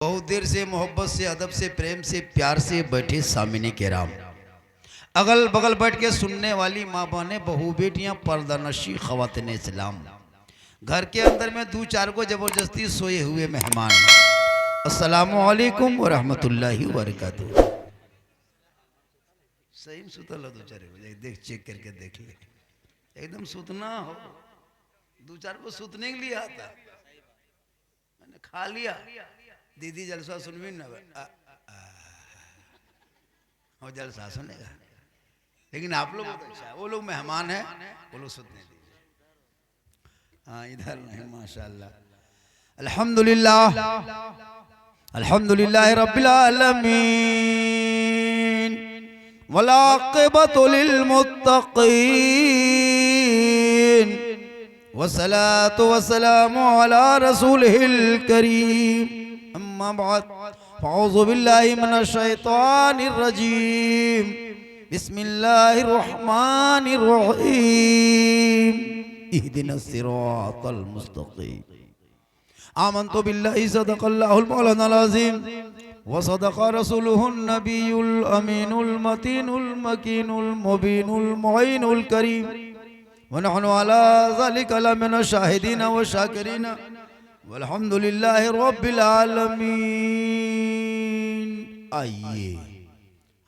बहुत देर से मोहब्बत से अदब से प्रेम से प्यार से बैठे सामिने के राम, अगल बगल बैठ के सुनने वाली माँ बहनें बहू बेटियां पर्दानशी ख़वातीन इस्लाम, घर के अंदर में दो चार को जबरदस्ती सोए हुए मेहमान, अस्सलामु अलैकुम व रहमतुल्लाहि व बरकातुहू। सही में सुतल हो दो चार बजे, देख चेक करके देख ले, एकदम सुतना हो। दो चार को सुतने के लिए आता, मैंने खा लिया। दीदी जलसा सुनवी ना, और जलसा सुनेगा। लेकिन आप लोग बहुत अच्छा है, वो लोग मेहमान हैं, वो लोग सुनने दीजिए। हाँ इधर नहीं, माशाल्लाह। अल्हम्दुलिल्लाह अल्हम्दुलिल्लाह रब्बिल आलमीन वल आक़िबतु लिल मुत्तक़ीन वस्सलातु वस्सलामु अला रसूलिहिल करीम, अम्मा बाद फ़अऊज़ु बिल्लाहि मिनश शैतानिर रजीम, बिस्मिल्लाहिर रहमानिर रहीम, इहदिनस सिरातल मुस्तक़ीम। आमन्तु बिल्लाहि सदक़ल्लाहुल मौलानाल अज़ीम व सदक़ रसूलुहुन नबियुल अमीनुल मतीनुल मकीनुल मुबीनुल मुईनुल करीम व नहनु अला ज़ालिका लमिनश शाहिदीन व शाकिरीन वल्हम्दुलिल्लाहि रब्बिल आलमीन। आइए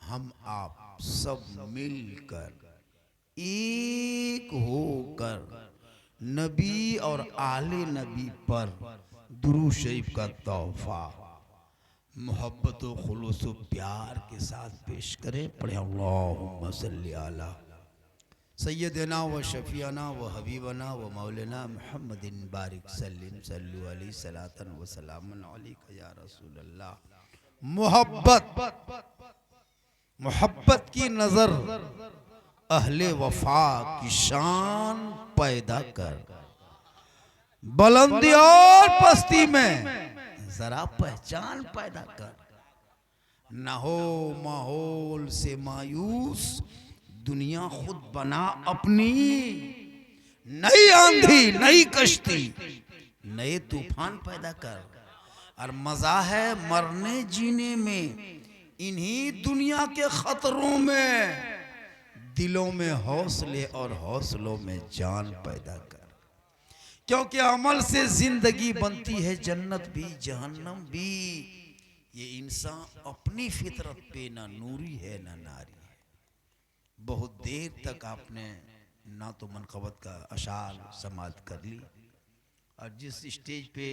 हम आप सब मिलकर एक होकर नबी और आले नबी पर दुरूद शरीफ का तोहफा मोहब्बत व खुलूस व प्यार के साथ पेश करें। पढ़े अल्लाहुम्मा सल्ली अला सय्यदना व शफियाना व हबीबना व मौलाना मुहम्मदिन बारिक सल्लिम सल्लु अलैहि सलातन व सलामन अलैका या रसूल अल्लाह। मोहब्बत की नजर अहले वफा की शान पैदा कर, बुलंदी और पस्ती में जरा पहचान पैदा कर। न हो माहौल से मायूस, दुनिया खुद बना अपनी, नई आंधी नई कश्ती नए तूफान पैदा कर। और मजा है मरने जीने में, इन्हीं दुनिया के खतरों में दिलों में हौसले और हौसलों में जान पैदा कर। क्योंकि अमल से जिंदगी बनती है जन्नत भी जहन्नम भी। ये इंसान अपनी फितरत पे ना नूरी है ना नारी है। बहुत देर तक आपने ना तो मनक़बत का अशार समात कर ली, और जिस स्टेज पे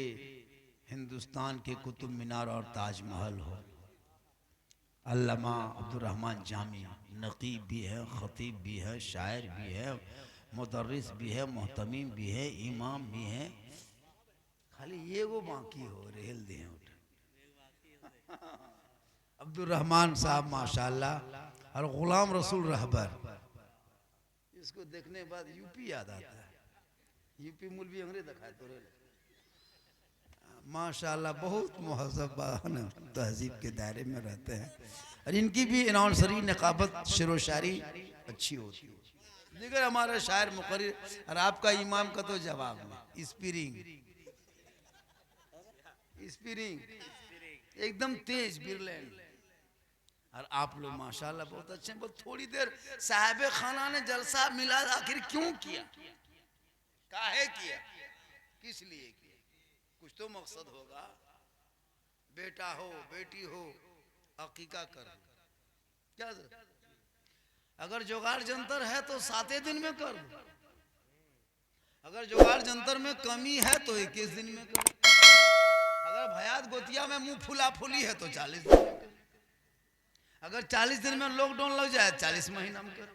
हिंदुस्तान के कुतुब मीनार और ताजमहल हो, अल्लामा अब्दुर्रहमान जामी नकीब भी है, ख़तीब भी है, शायर भी है, मुदर्रिस भी है, मोहतमीम भी है, इमाम भी है। खाली ये वो बाकी हो रेल दे अब्दुर्रहमान साहब माशाल्लाह। और गुलाम रसूल रहबर, इसको देखने के बाद यूपी याद आता है। यूपी मूलवी अंग्रेज दिखाए तो माशाल्लाह बहुत महज़ब तहजीब के दायरे में रहते हैं। और इनकी भी अनाउंसरी नकाबत शेरो शायरी अच्छी होती है। दिगर हमारा शायर मुकर्रिर और आपका इमाम का तो जवाब नहीं। स्पीरिंग स्पीरिंग एकदम तेज बिरलैंड। और आप लोग माशाल्लाह बहुत अच्छे हैं। बहुत थोड़ी देर साहिब खाना ने जलसा मिला, आखिर क्यों किया, काहे किया, किस लिए किया? कुछ तो मकसद होगा। बेटा हो बेटी हो अकीका कर, क्या अगर जुगाड़ जंतर है तो 7 दिन में कर, अगर जुगाड़ जंतर में कमी है तो 21 दिन में कर, अगर भयात गोतिया में मुंह फुला फुली है तो 40 दिन में कर, अगर 40 दिन में लॉकडाउन लग जाए 40 महीना में कर,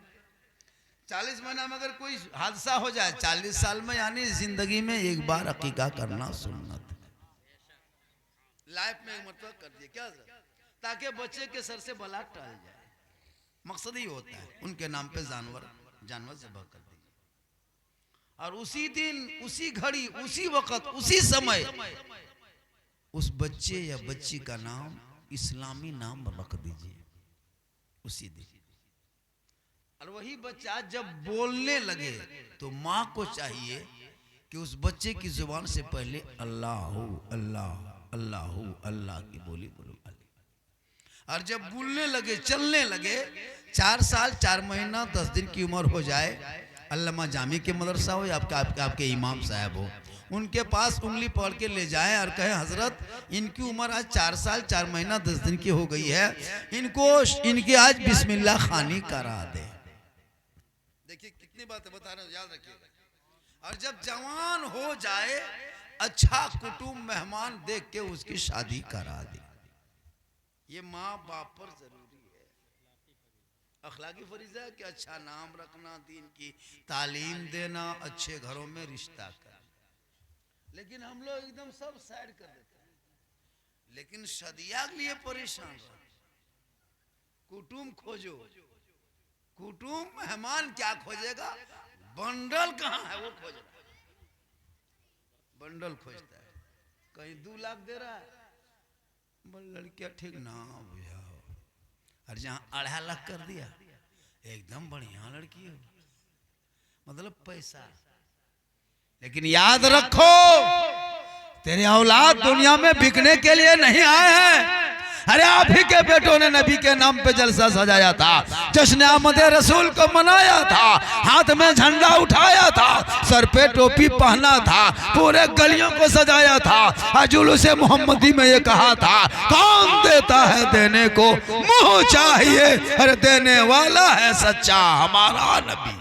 40 महीना में अगर कोई हादसा हो जाए 40 साल में, यानी जिंदगी में एक बार अकीका करना सुन्नत। लाइफ में एक मतलब कर दिए क्या, ताकि बच्चे के सर से बला टल जाए। मकसद ही होता है उनके नाम पे जानवर ज़बह कर दीजिए, और उसी दिन उसी घड़ी उसी वक्त उसी समय उस बच्चे या बच्ची का नाम इस्लामी नाम रख दीजिए उसी दिन। और वही बच्चा जब बोलने लगे तो माँ को चाहिए कि उस बच्चे की जुबान से पहले अल्लाह अल्लाह अल्लाह अल्लाह की बोली बोलो अली। और जब बोलने लगे चलने लगे 4 साल 4 महीना 10 दिन की उम्र हो जाए, अल्लामा जामी के मदरसा हो या आपके इमाम साहब हो, उनके पास उंगली पकड़ के ले जाएं और कहें हजरत इनकी उम्र आज 4 साल 4 महीना 10 दिन की हो गई है, इनकी आज बिस्मिल्लाह खानी करा दे। देखिए कितनी बातें बता रहे हैं, याद रखिएगा। और जब जवान हो जाए अच्छा कुटुंब मेहमान देख के उसकी शादी करा दे। ये माँ बाप पर जरूरी है, अखलाकी फरीज़ा है कि अच्छा नाम रखना, दीन की तालीम देना, अच्छे घरों में रिश्ता करना। लेकिन हम लोग एकदम सब साइड कर देते हैं, लेकिन सदिया के लिए परेशान रहो। कुटुंब खोजो, कुटुंब मेहमान क्या खोजेगा, बंडल कहाँ है वो खोज रहा है, बंडल खोजता है। कहीं 2 लाख दे रहा है, बोल लड़कियां ठीक ना बुझाओ, और जहाँ 2.5 लाख कर दिया एकदम बढ़िया लड़की हो, मतलब पैसा। लेकिन याद रखो तेरे औलाद दुनिया में बिकने के लिए नहीं आए हैं। अरे आप ही के बेटों ने नबी के नाम पे जलसा सजाया था, जश्न आमद रसूल को मनाया था, हाथ में झंडा उठाया था, सर पे टोपी पहना था, पूरे गलियों को सजाया था, जुलूस मोहम्मदी में ये कहा था कौन देता है देने को मुंह चाहिए, अरे देने वाला है सच्चा हमारा नबी।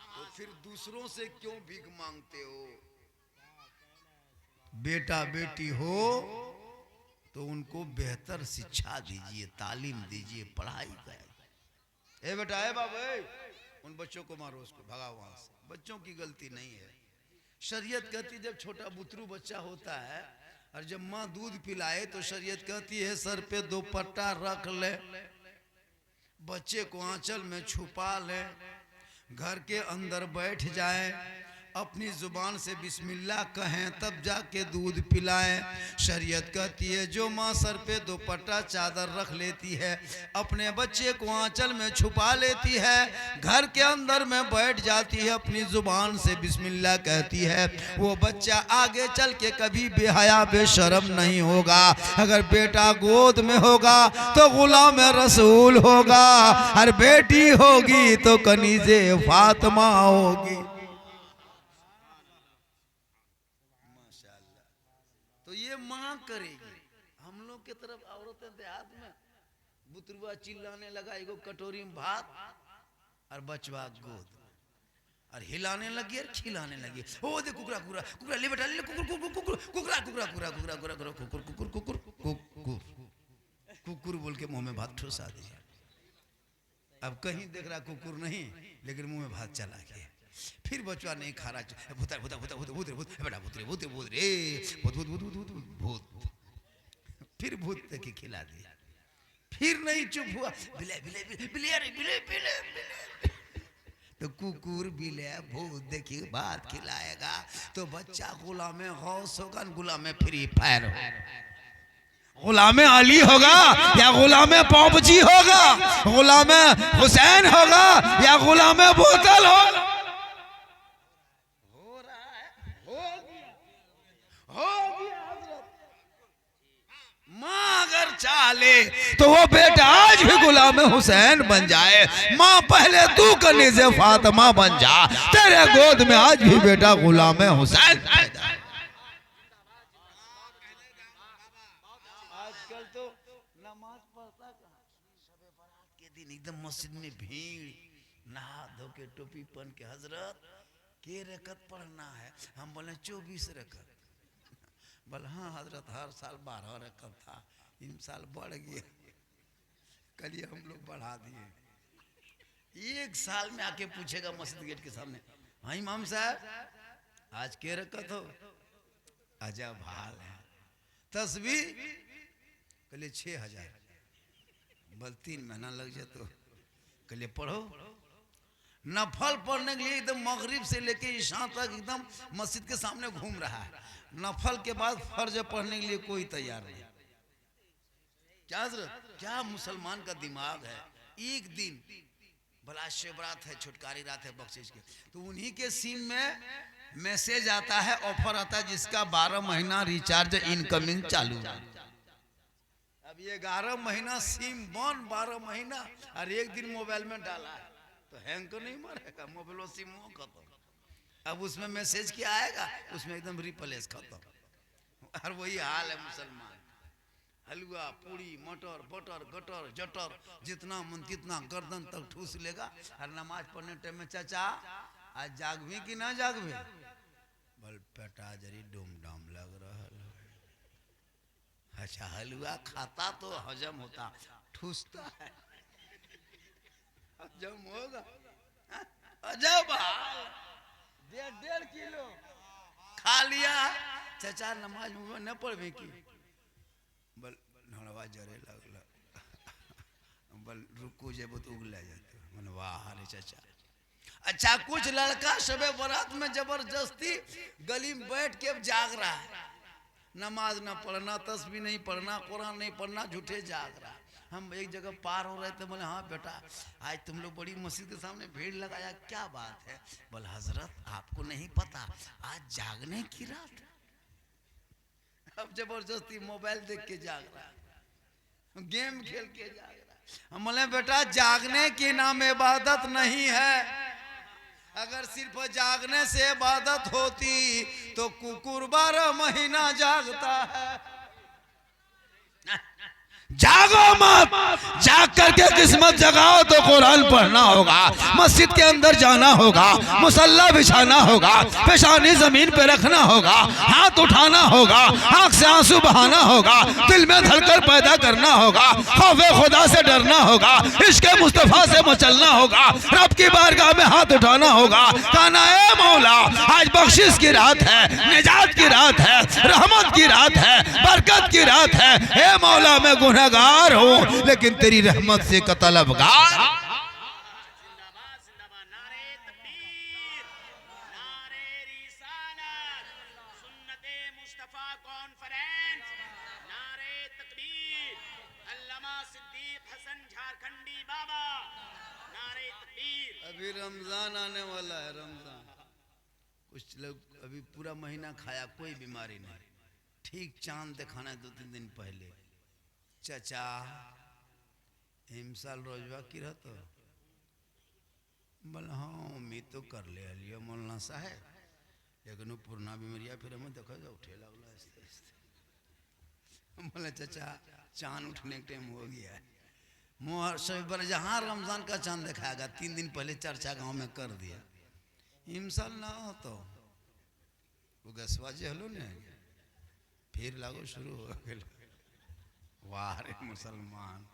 तो फिर दूसरों से क्यों भीख मांगते हो? बेटा बेटी हो तो उनको बेहतर शिक्षा दीजिए, तालीम दीजिए, पढ़ाई कराइए। ए बेटा ए बाबू, उन बच्चों को मारो, उसको भगाओ वहां से, बच्चों की गलती नहीं है। शरीयत कहती जब छोटा बुतरू बच्चा होता है और जब माँ दूध पिलाए तो शरीयत कहती है सर पे 2 पट्टा रख ले, बच्चे को आंचल में छुपा ले, घर के अंदर बैठ जाए, अपनी जुबान से बिस्मिल्लाह कहें तब जाके दूध पिलाएं। शरीयत कहती है जो माँ सर पे 2 पट्टा चादर रख लेती है, अपने बच्चे को आंचल में छुपा लेती है, घर के अंदर में बैठ जाती है, अपनी जुबान से बिस्मिल्लाह कहती है, वो बच्चा आगे चल के कभी बेहया बेशरम नहीं होगा। अगर बेटा गोद में होगा तो गुलाम रसूल होगा, और बेटी होगी तो कनीज़े फातिमा होगी। मां करेगी। हम लोग के तरफ औरतें देहात में बुतरुआ चिल्लाने लगा, एगो कटोरी में भात और बचवा गोद, और हिलाने लगी और खिलाने लगी। ओ दे कुकरा कुकरा कुकरा ले बेटा ले, कुकुर कुकुर कुकुर कुकरा कुकरा कुकरा कुकरा कुकरा कुकुर कुकुर कुकुर कुकुर कुकुर बोल के मुंह में भात ठुसा दिया। अब कहीं देख रहा कुकुर नहीं, लेकिन मुंह में भात चला गया। फिर बचवा नहीं खा रहा, भूत भूत भूत भूत भूत भूत बेटा भूत रे भूत भूत रे भूत भूत भूत भूत भूत भूत। फिर भूत तक खिला दिया, फिर नहीं चुप हुआ, बिले बिले बिले बिले बिले बिले तो कुकुर बिले भूत देखिए बात खिलाएगा तो बच्चा गुलाम गौस होगा, गुलाम फ्री फायर होगा, गुलाम अली होगा या गुलाम पॉपजी होगा, गुलाम हुसैन होगा या गुलाम बोतल होगा। माँ अगर चाहे तो वो बेटा आज भी गुलाम हुसैन बन जाए। माँ पहले तू कनीज़े फातिमा बन जा, तेरे गोद में आज भी बेटा गुलाम हुसैन बन जाए। आजकल तो नमाज पढ़ता कहाँ, शबे बारात के दिन एकदम मस्जिद में भीड़, नहा धो के टोपी पहन के हजरत के रकत पढ़ना है, हम बोले 24 रकत। बोल हाँ हजरत हर साल 12 रकत था, इन साल बढ़ गया, कल हम लोग बढ़ा दिए। 1 साल में आके पूछेगा मस्जिद गेट के सामने, हाँ इमाम साहब आज के रकत हो? अजब हाल है। तस्बीह कल 6000, बल 3 महीना लग जाए तो कल पढ़ो। नफल पढ़ने के लिए एकदम मगरिब से लेके ईशा तक एकदम मस्जिद के सामने घूम रहा है, नफल के बाद फर्ज पढ़ने के लिए कोई तैयार नहीं। क्या क्या मुसलमान का दिमाग है। एक दिन भला शिवरात है, छुटकारी रात है बख्शिश के, तो उन्हीं के सीन में मैसेज आता है, ऑफर आता है जिसका 12 महीना रिचार्ज इनकमिंग चालू है। अब ये 11 महीना सिम बन, 12 महीना और एक दिन मोबाइल में डाला है तो हैंग तो नहीं मारेगा मोबाइल, सिम खत्म। अब उसमें मैसेज क्या आएगा, उसमें एकदम रिप्लेस खत्म। और वही हाल है मुसलमान, हलवा पूड़ी मटर बटर गटर जटर जितना मन तितना गर्दन तक ठूस लेगा। और नमाज पढ़ने टाइम में चाचा आज जागवी कि ना जागवी, बल पेटा जरी डूम डाम लग रहा है। अच्छा हलवा खाता तो हजम होता, ठूसता है हजम होगा। अजब 1.5 किलो खा लिया। चाचा नमाज में न पढ़वे की, बल नड़वा जरे लगल, बल रुको जब तो उगला जाते मन वाह रे चाचा। अच्छा कुछ लड़का शबे बारात में जबरदस्ती गली में बैठ के जाग रहा है, नमाज ना पढ़ना, तस्बीह नहीं पढ़ना, कुरान नहीं पढ़ना, झूठे जाग रहा। हम एक जगह पार हो रहे थे, बोले हाँ बेटा आज तुम लोग बड़ी मस्जिद के सामने भीड़ लगाया, क्या बात है? बोले हजरत आपको नहीं पता आज जागने की रात है। अब जबरदस्ती मोबाइल देख के जाग रहा है, गेम खेल के जाग रहा है। हम बोले बेटा जागने के नाम इबादत नहीं है, अगर सिर्फ जागने से इबादत होती तो कुकुर 12 महीना जागता है। जागो मत, जाग करके किस्मत जगाओ तो कुरान पढ़ना होगा, मस्जिद के अंदर जाना होगा, मुसल्ला बिछाना होगा, पेशानी जमीन पे रखना होगा, हाथ उठाना होगा, आंख से आंसू बहाना होगा, दिल में धड़कन पैदा करना होगा, खौफे खुदा से डरना होगा, इश्क मुस्तफा से मचलना होगा, रब की बारगाह में हाथ उठाना होगा, कहना ए मौला आज बख्शिश की रात है, निजात की रात है, रहमत की रात है, बरकत की रात है। ए मौला मैं गुनहगार हूँ लेकिन तेरी रहमत से का तलबगार। अभी रमजान आने वाला है, रमजान कुछ लोग अभी पूरा महीना खाया, कोई बीमारी नहीं, ठीक चांद दिखाना 2-3 दिन पहले। चाचा हिमसाल रोजवा की रहते, बोल हाँ उम्मीद तो कर ले लियो मौलाना साहब, लेकिन वो पुराना बीमारिया फिर हमें देखा जा उठे लगला आस्ते आस्ते। बोले चाचा चांद उठने का टाइम हो गया है, मोहर शब पर जहाँ रमजान का चांद दिखाएगा 3 दिन पहले चर्चा गांव में कर दिया। हिमसाल ना हो तो वो गसवाजे हलो ने फिर लागो शुरू हो गया। वाह रे मुसलमान,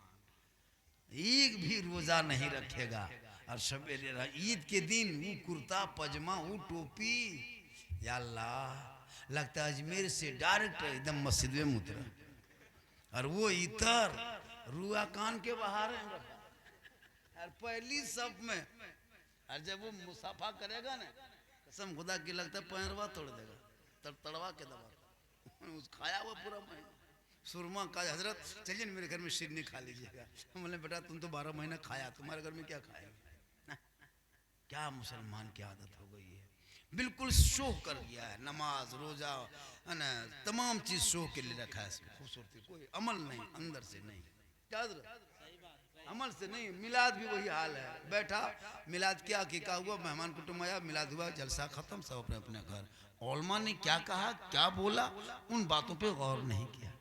एक भी रोजा नहीं रखेगा और सवेरे ईद के दिन वो कुर्ता पजामा वो टोपी, या अल्लाह लगता है अजमेर से डायरेक्ट एकदम मस्जिद में उतरा, और वो इतर रुआ कान के बाहर है और पहली सब में, और जब वो मुसाफा करेगा ना कसम खुदा की लगता है पैरवा तोड़ देगा, तड़वा के दबा उस खाया हुआ पूरा महीना सुरमा का। हजरत चलिए मेरे घर में शिरनी खा लीजिएगा। हम बोले बेटा तुम तो 12 महीना खाया, तुम्हारे घर में क्या खाएगा? क्या मुसलमान की आदत हो गई है, बिल्कुल शो कर दिया है, नमाज रोजा न तमाम चीज शो के लिए रखा है, खूबसूरती कोई अमल नहीं, अंदर से नहीं, क्या अमल से नहीं। मिलाद भी वही हाल है, बैठा मिलाद क्या हुआ, मेहमान कुटुंब आया, मिलाद हुआ, जलसा खत्म, सब अपने अपने घर। ओलमा ने क्या कहा क्या बोला उन बातों पे गौर नहीं किया।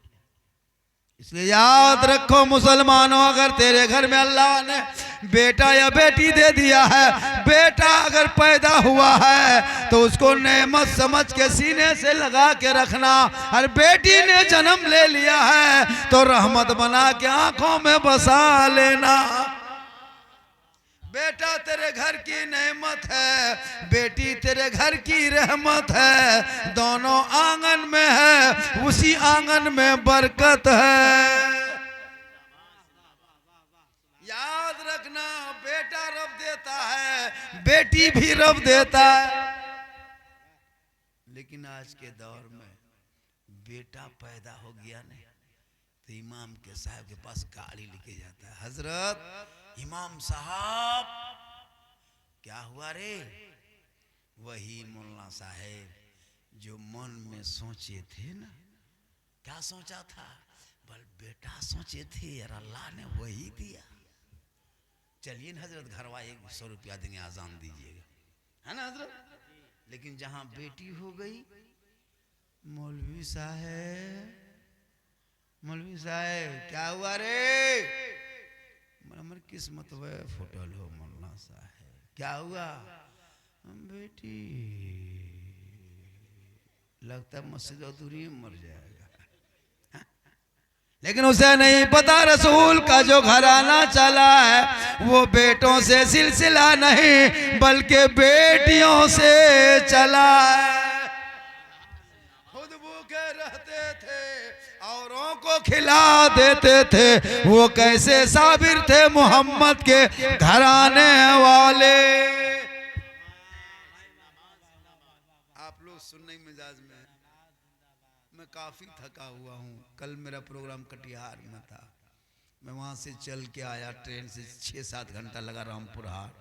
इसलिए याद रखो मुसलमानों, अगर तेरे घर में अल्लाह ने बेटा या बेटी दे दिया है, बेटा अगर पैदा हुआ है तो उसको नेमत समझ के सीने से लगा के रखना, और बेटी ने जन्म ले लिया है तो रहमत बना के आंखों में बसा लेना। बेटा तेरे घर की नेमत है, बेटी तेरे घर की रहमत है, दोनों आंगन में है, उसी आंगन में बरकत है। याद रखना बेटा रब देता है, बेटी भी रब देता है, लेकिन आज के दौर में बेटा पैदा हो गया नहीं तो इमाम के साहब के पास गाड़ी लेके जाता है, हजरत इमाम साहब क्या हुआ रे? वही मौलाना साहेब जो मन में सोचे थे ना, क्या सोचा था? बल बेटा सोचे थे और अल्लाह ने वही दिया। चलिए ना हजरत, घरवा 100 रुपया देंगे, आजान दीजिएगा, है ना हजरत। लेकिन जहां बेटी हो गई, मौलवी साहेब, मौलवी साहेब क्या हुआ रे? हमारी किस्मत वे फुटल हो मौलाना साहेब, क्या हुआ? बेटी लगता मस्जिद अधूरी में मर जाएगा। लेकिन उसे नहीं पता रसूल का जो घराना चला है वो बेटों से सिलसिला नहीं बल्कि बेटियों से चला है। खुद भूखे रहते थे, औरों को खिला देते थे, वो कैसे साबिर थे मोहम्मद के घराने वाले। आप लोग सुनने मिजाज में, मैं काफी थका हुआ हूँ। कल मेरा प्रोग्राम कटिहार में था, मैं वहाँ से चल के आया, ट्रेन से 6-7 घंटा लगा रामपुर हाट,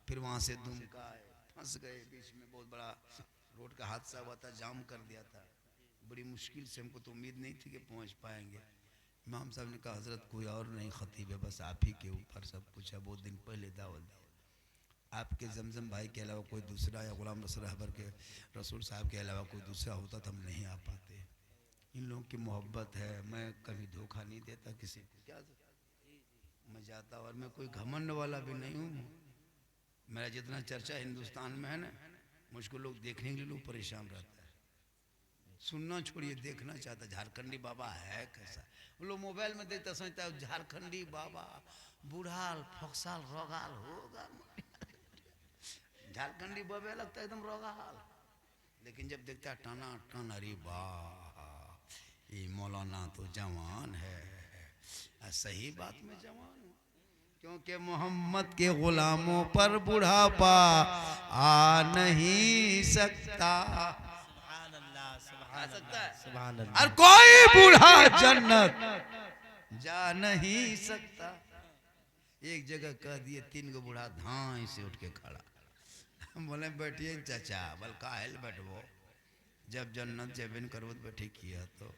फिर वहाँ से दुमका आए, फंस गए बीच में, बहुत बड़ा रोड का हादसा हुआ था, जाम कर दिया था, बड़ी मुश्किल से, हमको तो उम्मीद नहीं थी कि पहुँच पाएंगे। इमाम साहब ने कहा हजरत कोई और नहीं खतीब है, बस आप ही के ऊपर सब कुछ है, बहुत दिन पहले दावत दिया, आपके जमजम भाई के अलावा कोई दूसरा या गुलाम रसूल रहबर के रसूल साहब के अलावा कोई दूसरा होता तो हम नहीं आ पाते। इन लोगों की मोहब्बत है, मैं कभी धोखा नहीं देता किसी को, क्या मैं जाता, और मैं कोई घमंड वाला भी नहीं हूँ। मेरा जितना चर्चा हिंदुस्तान में है ना, मुझको लोग देखने के लिए लोग परेशान रहता है, सुनना छोड़िए देखना चाहता। झारखंडी बाबा है कैसा, वो लोग मोबाइल में देखता समझता है झारखंडी बाबा बूढ़ाल फोक्साल रोगाल होगा, झारखंडी बाबा लगता है एकदम रोगाल, लेकिन जब देखता है टना टन, अरे वाह ये मौलाना तो जवान है। सही बात में जवान हूँ, क्योंकि मोहम्मद के गुलामों पर बुढ़ापा आ नहीं सकता। आ सकता है, और कोई बूढ़ा जन्नत जा नहीं सकता। एक जगह कह दिए, 3 गो बूढ़ा धाई से उठ के खड़ा, बोले बैठिए चाचा, बल काहेल बैठबो, जब जन्नत जबीन करवत बैठे किया तो।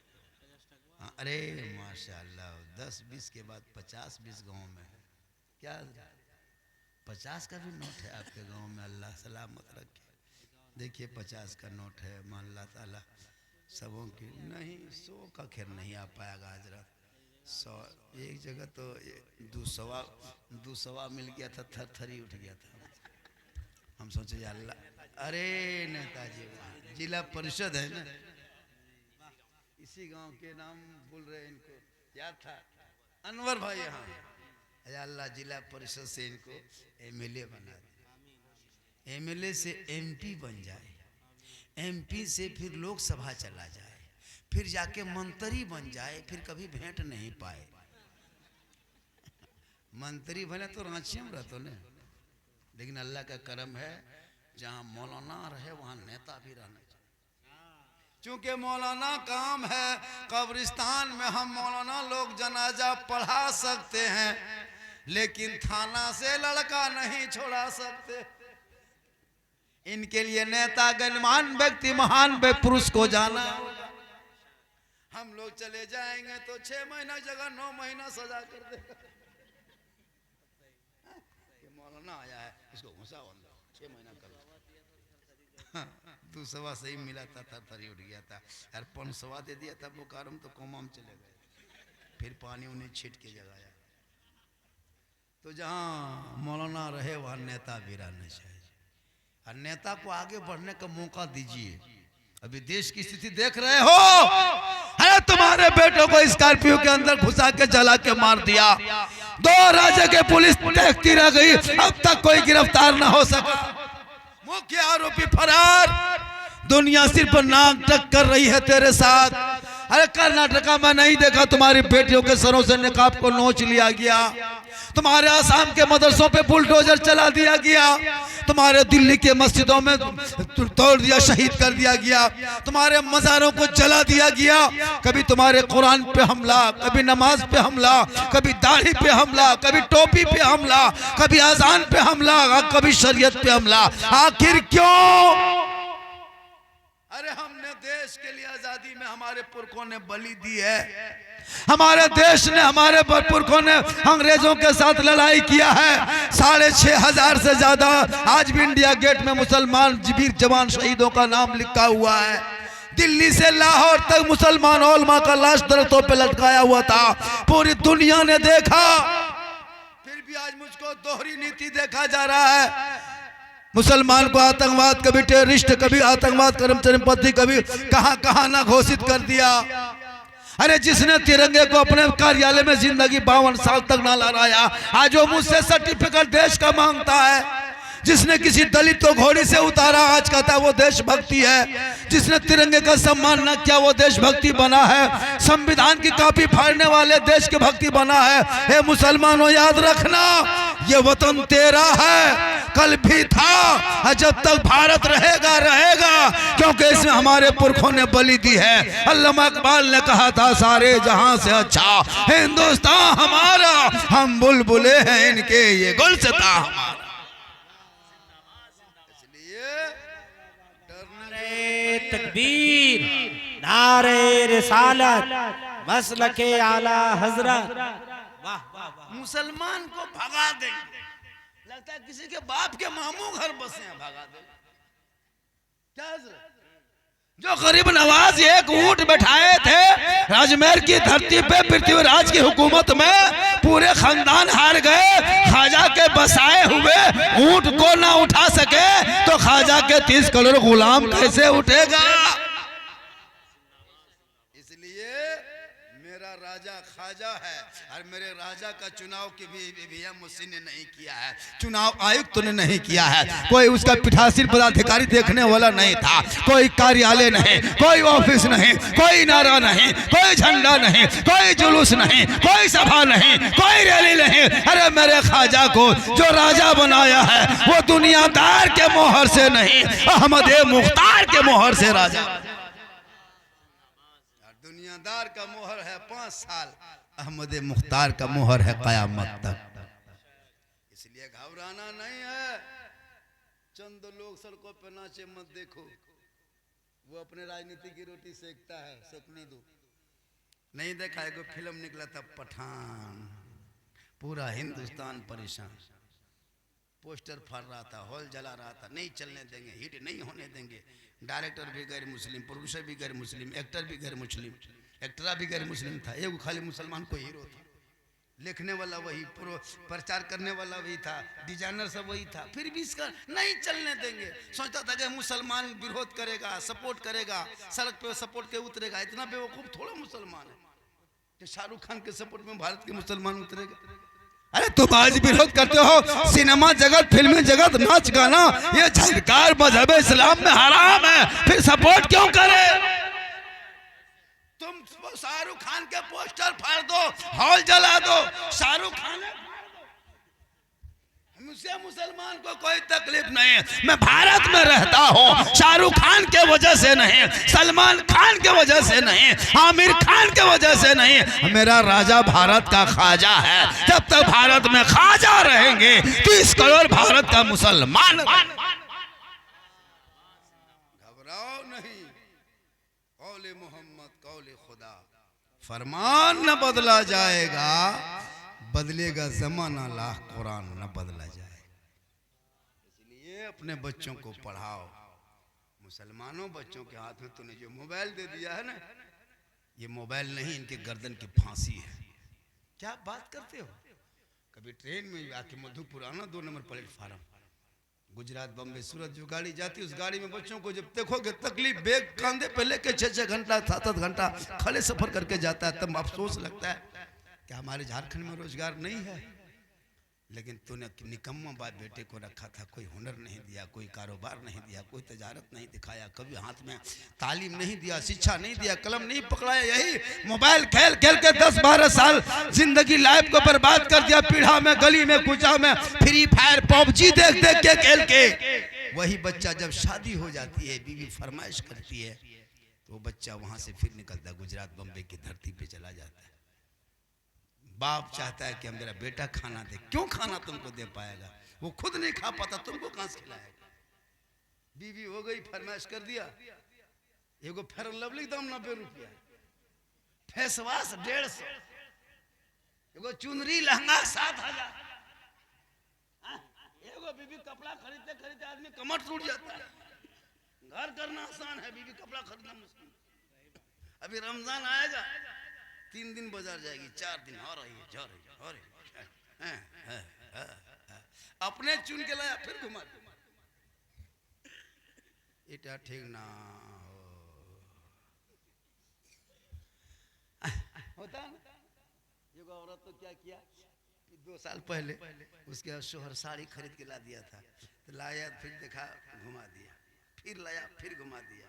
अरे माशाल्लाह, 10-20 के बाद 50-20 गांव में है, क्या 50 का भी नोट है आपके गांव में, अल्लाह सलामत रखे। देखिए 50 का नोट है, मान अल्लाह ताला सबों की, नहीं 100 का खैर नहीं आ पाएगा हजरत, 100 एक जगह तो 200 मिल गया था, थर-थरी उठ गया था। हम सोचे अल्लाह, अरे नेताजी जिला परिषद है ना, इसी गांव के नाम बोल रहे हैं, इनको याद था, अनवर भाई, यहाँ अल्लाह जिला परिषद से इनको एमएलए बना दे, एमएलए से एमपी बन जाए, एमपी से फिर लोकसभा चला जाए, फिर जाके मंत्री बन जाए, फिर कभी भेंट नहीं पाए। मंत्री बने तो रांची में रहते ना, लेकिन अल्लाह का करम है, जहाँ मौलाना रहे वहाँ नेता भी रहना चाहिए। चूंकि मौलाना काम है, कब्रिस्तान में हम मौलाना लोग जनाजा पढ़ा सकते हैं, लेकिन थाना से लड़का नहीं छोड़ा सकते। इनके लिए नेता गणमान्य व्यक्ति महान पुरुष को जाना होगा। हम लोग चले जाएंगे तो 6 महीना जगह 9 महीना सजा कर देगा। मौलाना आया है, इसको घुसा 6 महीना कर, 200 सही मिला था, थरी उठ गया था, यार 500 दे दिया था बोकारो, तो कोमा में चले गए, फिर पानी उन्हें छीट के जगाया। तो जहाँ मौलाना रहे वहाँ नेता भी रहना चाहिए, और नेता को आगे बढ़ने का मौका दीजिए। अभी देश की स्थिति देख रहे हो, अरे तुम्हारे बेटों को स्कॉर्पियो के अंदर घुसा के जला के मार दिया, 2 राज्य के पुलिस देखती रह गई, अब तक कोई गिरफ्तार ना हो सका, मुख्य आरोपी फरार। दुनिया सिर्फ नाक टक कर रही है तेरे साथ। अरे कर्नाटका में नहीं देखा तुम्हारी बेटियों के सरों से निकाब को नोच लिया गया, तुम्हारे आसाम के मदरसों पे बुलडोजर चला दिया गया, तुम्हारे दिल्ली के मस्जिदों में तोड़ दिया, शहीद कर दिया गया, तुम्हारे मज़ारों को जला दिया गया। कभी तुम्हारे कुरान पे हमला, कभी नमाज पे हमला, कभी दाढ़ी पे हमला, कभी टोपी पे हमला, कभी अजान पे हमला, कभी शरीयत पे हमला। आखिर क्यों? अरे हमने देश के लिए आजादी में हमारे पुरखों ने बलि दी है, हमारे देश ने, हमारे पुरखों ने अंग्रेजों के साथ लड़ाई किया है। 6,500 से ज्यादा आज भी इंडिया गेट में मुसलमान वीर जवान शहीदों का नाम लिखा हुआ है। दिल्ली से लाहौर तक मुसलमान उलमा का लाश दरख्तों पे लटकाया हुआ था, पूरी दुनिया ने देखा। फिर भी आज मुझको दोहरी नीति देखा जा रहा है। मुसलमान को आतंकवाद, कभी टेररिस्ट, कभी आतंकवाद कर्मचारी, कभी कहां कहां ना घोषित कर दिया। अरे जिसने तिरंगे को अपने कार्यालय में जिंदगी 52 साल तक ना लहराया, आज वो मुझसे सर्टिफिकेट देश का मांगता है। जिसने किसी दलित को घोड़ी से उतारा, आज कहता है वो देशभक्ति है। जिसने तिरंगे का सम्मान न किया, वो देशभक्ति बना है। संविधान की कॉपी फाड़ने वाले देश के भक्ति बना है। हे मुसलमानों, याद रखना, ये वतन तेरा है, कल भी था, जब तक भारत रहेगा रहेगा, क्योंकि इसमें हमारे पुरखों ने बलि दी है। अल्लामा इकबाल ने कहा था, सारे जहां से अच्छा हिंदुस्तान हमारा, हम बुलबुले हैं इनके, ये गुलसिता हमारा। तकबीर, नारे रिसालत, मसलके आला हजरत। वाह वाह वाह। मुसलमान को भगा देंगे, लगता है किसी के बाप के मामू घर बसे हैं, भगा देंगे। क्या जो गरीब नवाज एक ऊंट बैठाए थे अजमेर की धरती पे पृथ्वीराज की हुकूमत में, पूरे खानदान हार गए। ख्वाजा के बसाए हुए ऊंट को ना उठा सके तो ख्वाजा के 30 करोड़ गुलाम कैसे उठेगा? इसलिए मेरा राजा ख्वाजा है, और मेरे राजा का चुनाव की भी मुझसे ने नहीं किया है, चुनाव आयुक्त ने नहीं किया है। कोई उसका पीठासीन पदाधिकारी देखने वाला नहीं था, कोई कार्यालय नहीं, कोई ऑफिस नहीं, कोई नारा नहीं, कोई झंडा नहीं, कोई जुलूस नहीं, कोई सभा नहीं, कोई रैली नहीं। अरे मेरे ख्वाजा को जो राजा बनाया है वो दुनियादार के मोहर से नहीं, अहमद मुख्तार के मोहर से राजा। दुनियादार का मोहर है 5 साल, अहमद मुख्तार का मोहर है क़यामत तक। इसलिए घबराना नहीं है। चंद लोग सड़कों पे नाचे मत देखो, वो अपने राजनीति की रोटी सेकता है, सेकने दो। नहीं देखा है, कोई फिल्म निकला था पठान, पूरा हिंदुस्तान परेशान, पोस्टर फाड़ रहा था, हॉल जला रहा था, नहीं चलने देंगे, हिट नहीं होने देंगे। डायरेक्टर भी गैर मुस्लिम, प्रोड्यूसर भी गैर मुस्लिम, एक्टर भी गैर मुस्लिम, एक्टरा भी गैर मुस्लिम था, एक खाली मुसलमान को हीरो था। लिखने वाला वही, प्रचार करने वाला वही था, डिजाइनर सब वही था, फिर भी इसका नहीं चलने देंगे। सोचता था कि मुसलमान विरोध करेगा, सपोर्ट करेगा, सड़क पे सपोर्ट के उतरेगा। इतना बेवकूफ थोड़ा मुसलमान है कि शाहरुख खान के सपोर्ट में भारत के मुसलमान उतरेगा। अरे तुम आज विरोध करते हो, सिनेमा जगत, फिल्मी जगत, नाच गाना, ये झंकार मजहब इस्लाम में हराम है, फिर सपोर्ट क्यों करे? तुम शाहरुख खान के पोस्टर फाड़ दो, हॉल जला दो, शाहरुख खान मुझसे मुसलमान को कोई तकलीफ नहीं है। मैं भारत में रहता हूँ, शाहरुख खान के वजह से नहीं, सलमान खान के वजह से नहीं, आमिर खान के वजह से नहीं। मेरा राजा भारत का ख्वाजा है। जब तक भारत में ख्वाजा रहेंगे 30 करोड़ भारत का मुसलमान। घबराओ नहीं, कौले मोहम्मद कौले खुदा, फरमान न बदला जाएगा, बदलेगा जमाना, लाख कुरान न बदला जाए। इसलिए अपने बच्चों को पढ़ाओ। मुसलमानों, बच्चों के हाथ में तूने जो मोबाइल दे दिया है ना, ये मोबाइल नहीं, इनके गर्दन की फांसी है। क्या बात करते हो? कभी ट्रेन में आके मधुपुर आना, 2 नंबर प्लेटफार्म, गुजरात, बम्बे, सूरत जो गाड़ी जाती है, उस गाड़ी में बच्चों को जब देखोगे तकलीफ, बैग कांधे पे लेके 6-6 घंटा 7-7 घंटा खड़े सफर करके जाता है, तब अफसोस लगता है कि हमारे झारखंड में रोजगार नहीं है। लेकिन तूने निकम्मा बाप बेटे को रखा था, कोई हुनर नहीं दिया, कोई कारोबार नहीं दिया, कोई तजारत नहीं दिखाया, कभी हाथ में तालीम नहीं दिया, शिक्षा नहीं दिया, कलम नहीं पकड़ाया। यही मोबाइल खेल खेल के 10-12 साल जिंदगी लाइफ को बर्बाद कर दिया। पीढ़ा में, गली में, कुचा में फ्री फायर पबजी देख देख के खेल के। वही बच्चा जब शादी हो जाती है, बीवी फरमाइश करती है, तो वो बच्चा वहां से फिर निकलता है, गुजरात बम्बे की धरती पे चला जाता है। बाप चाहता है कि मेरा बेटा खाना दे। क्यों खाना तुमको दे पाएगा? वो खुद नहीं खा पाता, तुमको कहां से खिलाएगा? बीवी हो गई, फरमाइश कर दिया, एगो फेयर लवली दाम 90 रुपया, फेस वॉश 150, एगो चुनरी लहंगा 7000। एगो बीवी कपड़ा खरीदते खरीदते आदमी कमर टूट जाता है। घर करना आसान है, बीवी कपड़ा खरीदना मुश्किल। अभी रमजान आएगा, 3 दिन बाजार जाएगी, 4 दिन हो रही है, जा रही है, हो रही है। अपने चुन के लाया, फिर घुमा इटा ठीक ना होता ना। ये औरत तो क्या किया कि 2 साल पहले उसके शोहर साड़ी खरीद के ला दिया था, तो लाया, फिर देखा, घुमा दिया, फिर लाया, फिर घुमा दिया।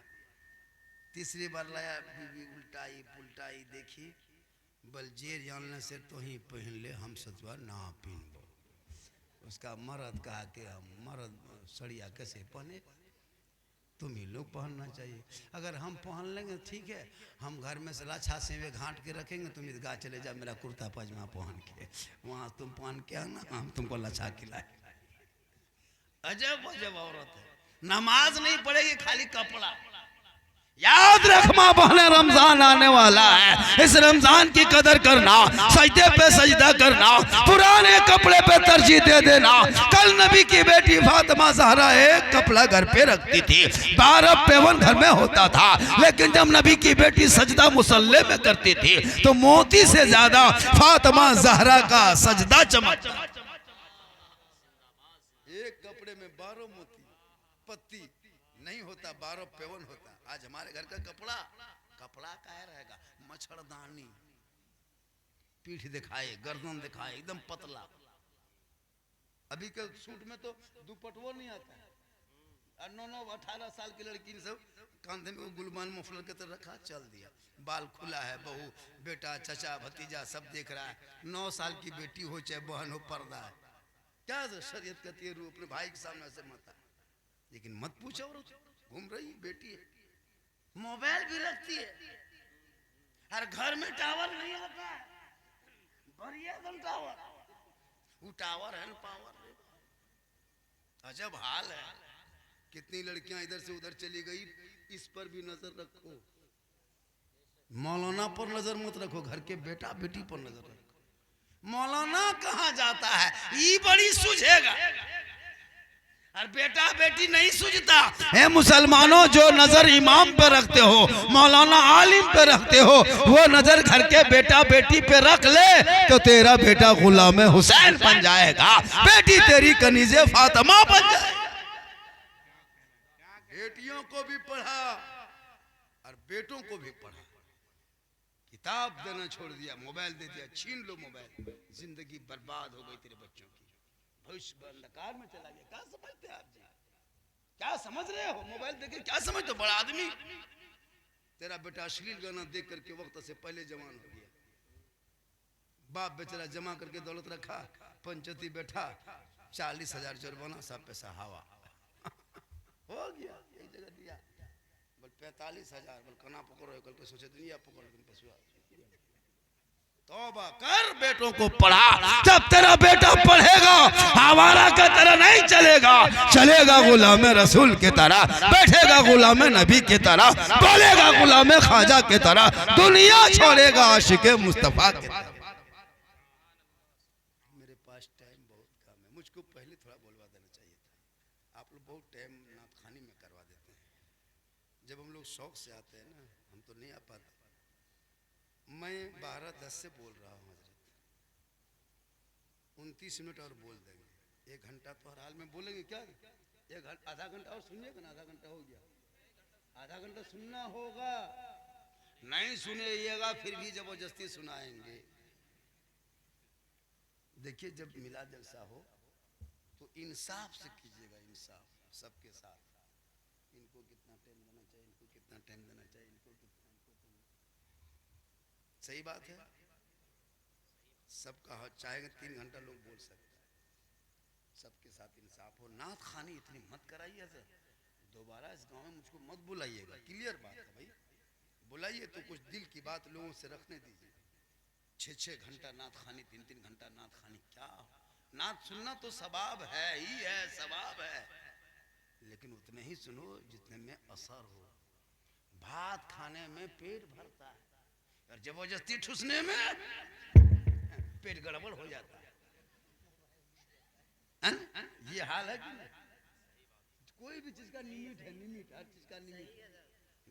तीसरी बार लाया, बीवी उल्टाई पुल्टाई देखी, बल जेर जानने से तो ही पहन ले, हम सचवा ना पहनबो। उसका मर्द कहा कि हम मर्द सड़िया कैसे पहने, तुम ही लोग पहनना चाहिए। अगर हम पहन लेंगे ठीक है, हम घर में से लाछा सेवे घाट के रखेंगे, तुम ईदगाह चले जा मेरा कुर्ता पजामा पहन के, वहाँ तुम पहन के आना, हम तुमको लाछा खिलाए। अजब अजब औरत है, नमाज नहीं पढ़ेगी, खाली कपड़ा। याद रख माँ बहने, रमजान आने वाला है, इस रमजान की कदर करना, सजदे पे सजदा करना, पुराने कपड़े पे तरजीह दे देना। कल नबी की बेटी फातिमा ज़हरा एक कपड़ा घर पे रखती थी, 12 पेवन घर में होता था, लेकिन जब नबी की बेटी सजदा मुसल्ले में करती थी तो मोती से ज्यादा फातिमा ज़हरा का सजदा चमकता। एक कपड़े में 12 मोती पत्ती नहीं होता, 12 पेवन होता। आज हमारे घर का कपड़ा का रहेगा, मच्छरदानी, पीठ दिखाए, गर्दन दिखाए, एकदम पतला। अभी के सूट में तो दुपट्टो नहीं आता है। 9-18 साल की लड़की ने सब कांधे में गुलमान मफलर के तरह रखा, चल दिया, बाल खुला है, बहू बेटा चाचा भतीजा सब देख रहा है। 9 साल की बेटी हो चाहे बहन हो, पर्दा है। क्या शरीयत कहती है, रू अपने भाई के सामने से मत आ। लेकिन मत पूछो, और घूम रही बेटी है, मोबाइल भी रखती है, हर घर में टावर नहीं होता है, बढ़िया टावर, वो टावर है ना पावर। अजब हाल है, कितनी लड़कियां इधर से उधर चली गई। इस पर भी नजर रखो, मौलाना पर नजर मत रखो, घर के बेटा बेटी पर नजर रखो। मौलाना कहाँ जाता है, ये बड़ी सूझेगा, और बेटा बेटी नहीं सूझता है। मुसलमानों, जो नजर इमाम पे रखते हो, मौलाना आलिम पे रखते हो, वो नजर घर के बेटा बेटी पे रख ले तो तेरा बेटा गुलाम हुसैन बन जाएगा, बेटी तेरी कनीज़े फातिमा बन जाएगी। बेटियों को भी पढ़ा और बेटों को भी पढ़ा, किताब देना छोड़ दिया, मोबाइल दे दिया, छीन लो मोबाइल, जिंदगी बर्बाद हो गई तेरे बच्चों की, भविष्य अंधकार में चला गया। क्या समझते आप जी, क्या समझ रहे हो? मोबाइल देखे क्या समझते हो? बड़ा आदमी, तेरा बेटा अश्लील गाना देख करके वक्त से पहले जवान हो गया। बाप बेचारा जमा करके दौलत रखा, पंचायती बैठा, 40,000 जुर्माना, सब पैसा हवा हो गया। एक जगह दिया, बोल 45,000, बोल कना पकड़ो, कल के सोचे दुनिया पकड़ तुम पशुआ। तौबा कर, बेटों को पढ़ा, जब तेरा बेटा पढ़ेगा आवारा का तरह नहीं चलेगा, चलेगा गुलाम रसूल की तरह, बैठेगा गुलाम नबी की तरह, बोलेगा गुलाम ख्वाजा की तरह, दुनिया छोड़ेगा आशिक मुस्तफा की तरह। मेरे पास टाइम बहुत कम है, मुझको पहले थोड़ा बोलवा देना चाहिए था। आप लोग बहुत टाइम नात खानी में करवा देते हैं। जब हम लोग शौक से आते हैं ना, हम तो नहीं आ पाते। मैं 12:10 से बोल रहा हूँ हजरत, 29 मिनट और बोल देंगे, 1 घंटा तो हर हाल में बोलेंगे। क्या आधा घंटा और सुनिएगा ना, आधा घंटा हो गया, आधा घंटा सुनना होगा, नहीं सुनिएगा फिर भी जबरदस्ती सुनाएंगे। देखिए जब मिला जलसा हो तो इंसाफ से कीजिएगा, इंसाफ सबके साथ। इनको कितना टाइम देना चाहिए, इनको कितना टाइम देना चाहिए, इनको सही बात है। सबका चाहेगा 3 घंटा लोग बोल सकते हैं, सबके साथ इंसाफ हो। नात खानी इतनी मत कराइए सर, दोबारा इस गांव में मुझको मत बुलाइएगा, क्लियर बात है भाई। बुलाइए तो कुछ दिल की बात लोगों से रखने दीजिए। 6-6 घंटा नात खानी, 3-3 घंटा नात खानी, क्या नात सुनना तो सवाब है ही है, सवाब है, लेकिन उतने ही सुनो जितने में असर हो। भात खाने में पेट भरता है और जबरदस्ती ठूसने में पेट गड़बड़ हो जाता है। ये हाल है कि नहीं? कोई भी चीज का लिमिट है, लिमिट, हर चीज का लिमिट।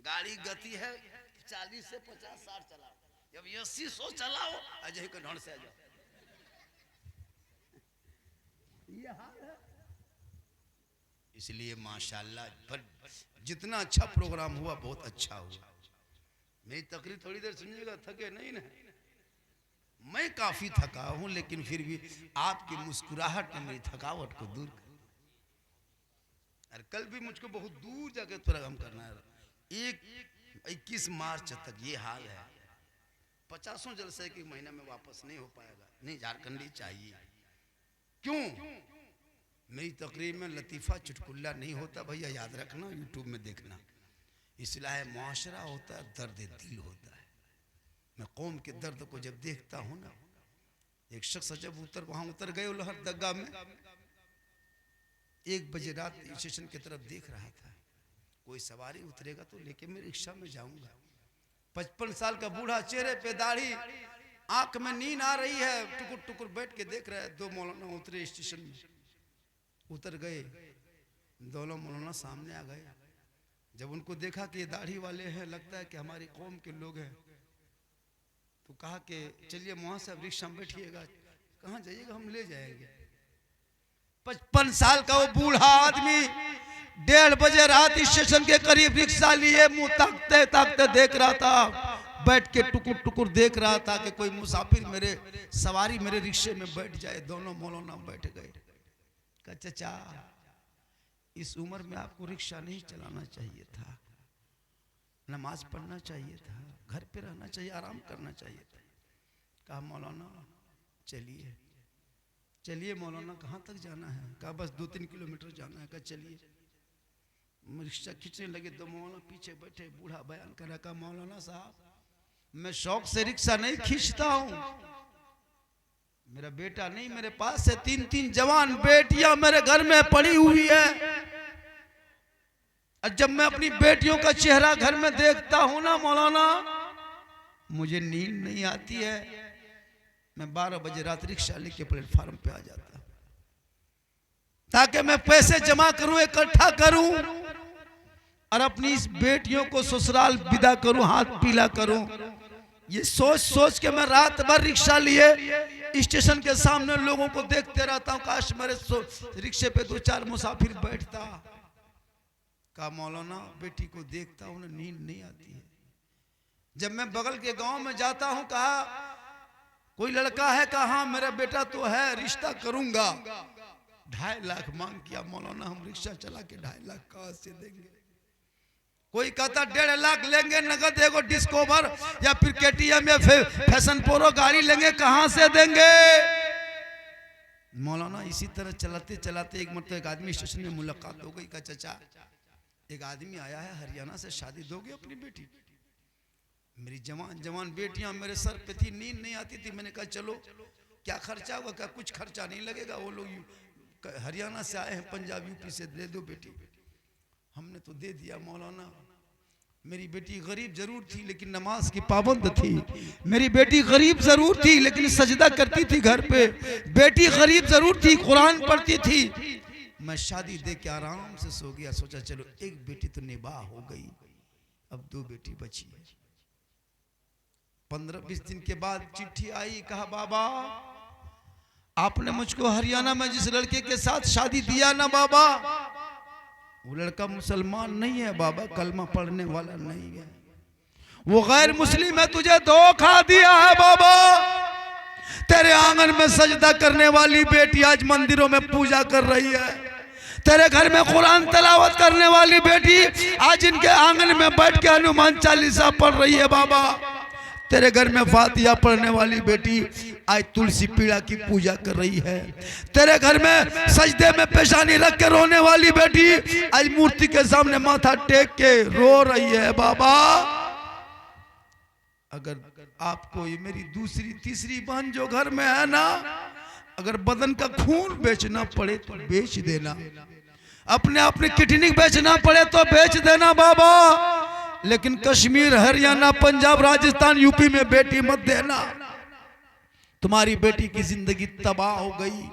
गाड़ी गति है 40 से 50 60 चलाओ, जब 80-100 चलाओ अजय के ढंग से आ जाओ। ये हाल है। इसलिए माशाल्लाह जितना अच्छा प्रोग्राम हुआ बहुत अच्छा हुआ। मेरी तकरीर थोड़ी देर सुनिएगा, थके नहीं ना। मैं काफी थका हूं, लेकिन फिर भी आपकी मुस्कुराहट ने मेरी थकावट को दूर कर। और कल भी मुझको बहुत दूर जाके प्रोग्राम करना है। 21 मार्च तक ये हाल है। 50 जलसे के महीना में वापस नहीं हो पाएगा, नहीं झारखंडी चाहिए। क्यों? मेरी तकरीर में लतीफ़ा चुटकुल्ला नहीं होता भैया, याद रखना, यूट्यूब में देखना। इस्लाह मुआशरा होता है, दर्द दिल होता है। मैं कौम के दर्द को जब देखता हूँ ना, एक शख्स जब वहाँ उतर गए लोहरदगा में, 1 बजे रात स्टेशन की तरफ देख रहा था। कोई सवारी उतरेगा तो लेके मैं रिक्शा में जाऊंगा। 55 साल का बूढ़ा, चेहरे पे दाढ़ी, आंख में नींद आ रही है, टुकुर टुकुर बैठ के देख रहा है। 2 मौलाना उतरे स्टेशन में, उतर गए, दोनों मौलाना सामने आ गए। जब उनको देखा कि ये दाढ़ी वाले हैं, लगता है कि हमारी कौम के लोग हैं, तो कहा कि चलिए वहां से अब रिक्शा में बैठिएगा। कहाँ जाइएगा? हम ले जाएंगे। 55 साल का वो बूढ़ा आदमी 1:30 बजे रात स्टेशन के करीब रिक्शा लिए मुंह ताकते ताकते देख रहा था, बैठ के टुकुर टुकुर देख रहा था कि कोई मुसाफिर मेरे सवारी मेरे रिक्शे में बैठ जाए। दोनों मौलाना बैठ गए। कहा चाचा, इस उम्र में आपको रिक्शा नहीं चलाना चाहिए था, नमाज पढ़ना चाहिए था, घर पे रहना चाहिए, आराम करना चाहिए था। कहा मौलाना चलिए। चलिए मौलाना, कहाँ तक जाना है? कहा बस 2-3 किलोमीटर जाना है। कहा चलिए। रिक्शा खींचने लगे, 2 मौलाना पीछे बैठे। बूढ़ा बयान कर रहा, कहा मौलाना साहब, मैं शौक से रिक्शा नहीं खींचता हूँ, मेरा बेटा नहीं मेरे पास है, 3-3 जवान बेटियां मेरे घर में पड़ी हुई है, और जब मैं अपनी बेटियों का चेहरा घर में देखता हूं ना मौलाना, मुझे नींद नहीं आती है। मैं 12 बजे रात रिक्शा लेके प्लेटफार्म पे आ जाता ताकि मैं पैसे जमा करूं, इकट्ठा करूं और अपनी इस बेटियों को ससुराल विदा करूं, हाथ पीला करूं। ये सोच सोच के मैं रात भर रिक्शा लिए स्टेशन के सामने लोगों को देखते रहता हूं, काश मेरे रिक्शे पे 2-4 मुसाफिर बैठता। कहा मौलाना, बेटी को देखता हूं ना, नींद नहीं आती है। जब मैं बगल के गांव में जाता हूं, कहा कोई लड़का है? कहा हाँ मेरा बेटा तो है, रिश्ता करूंगा। 2.5 लाख मांग किया। मौलाना हम रिक्शा चला के 2.5 लाख कहां से देंगे? कोई कहता 1.5 लाख लेंगे नगद, एगो डिस्कवर या फिर KTM या फिर फैशन प्रो गाड़ी लेंगे, कहां से देंगे? मौलाना इसी तरह चलाते चलाते एक मरतबा एक आदमी स्टेशन में मुलाकात हो गई। कहा चाचा, एक आदमी आया है हरियाणा से, शादी दोगे अपनी बेटी? मेरी जवान जवान बेटियां मेरे सर पे थी, नींद नहीं आती थी। मैंने कहा चलो, क्या खर्चा होगा? क्या कुछ खर्चा नहीं लगेगा, वो लोग हरियाणा से आए हैं, पंजाब यूपी से, दे दो बेटी। हमने तो दे दिया। मौलाना मेरी बेटी गरीब जरूर थी लेकिन नमाज की पाबंद थी। मेरी बेटी गरीब जरूर थी लेकिन सजदा करती थी घर पे। बेटी गरीब जरूर थी, कुरान पढ़ती थी। मैं शादी दे के आराम से सो गया। सोचा चलो एक बेटी तो निबाह हो गई, अब 2 बेटी बची। 15-20 दिन के बाद चिट्ठी आई। कहा बाबा, आपने मुझको हरियाणा में जिस लड़के के साथ शादी दिया ना बाबा, वो लड़का मुसलमान नहीं है बाबा, कलमा पढ़ने वाला नहीं है, वो गैर मुस्लिम है, तुझे धोखा दिया है बाबा। तेरे आंगन आंगन में सजदा करने वाली बेटी आज मंदिरों में पूजा कर रही है। तेरे घर में कुरान तिलावत करने वाली बेटी आज इनके आंगन में बैठ के हनुमान चालीसा पढ़ रही है बाबा। तेरे घर में फातिहा पढ़ने वाली बेटी आज तुलसी पीड़ा की पूजा कर रही है। तेरे घर में सजदे में पेशानी रख के रोने वाली बेटी आज मूर्ति के सामने माथा टेक के रो रही है बाबा। अगर आपको ये मेरी दूसरी तीसरी बहन जो घर में है ना, अगर बदन का खून बेचना पड़े तो बेच देना, अपने किडनी बेचना पड़े तो बेच देना बाबा, लेकिन कश्मीर, हरियाणा, पंजाब, राजस्थान, यूपी में बेटी मत देना। तुम्हारी बेटी की जिंदगी तबाह हो गई।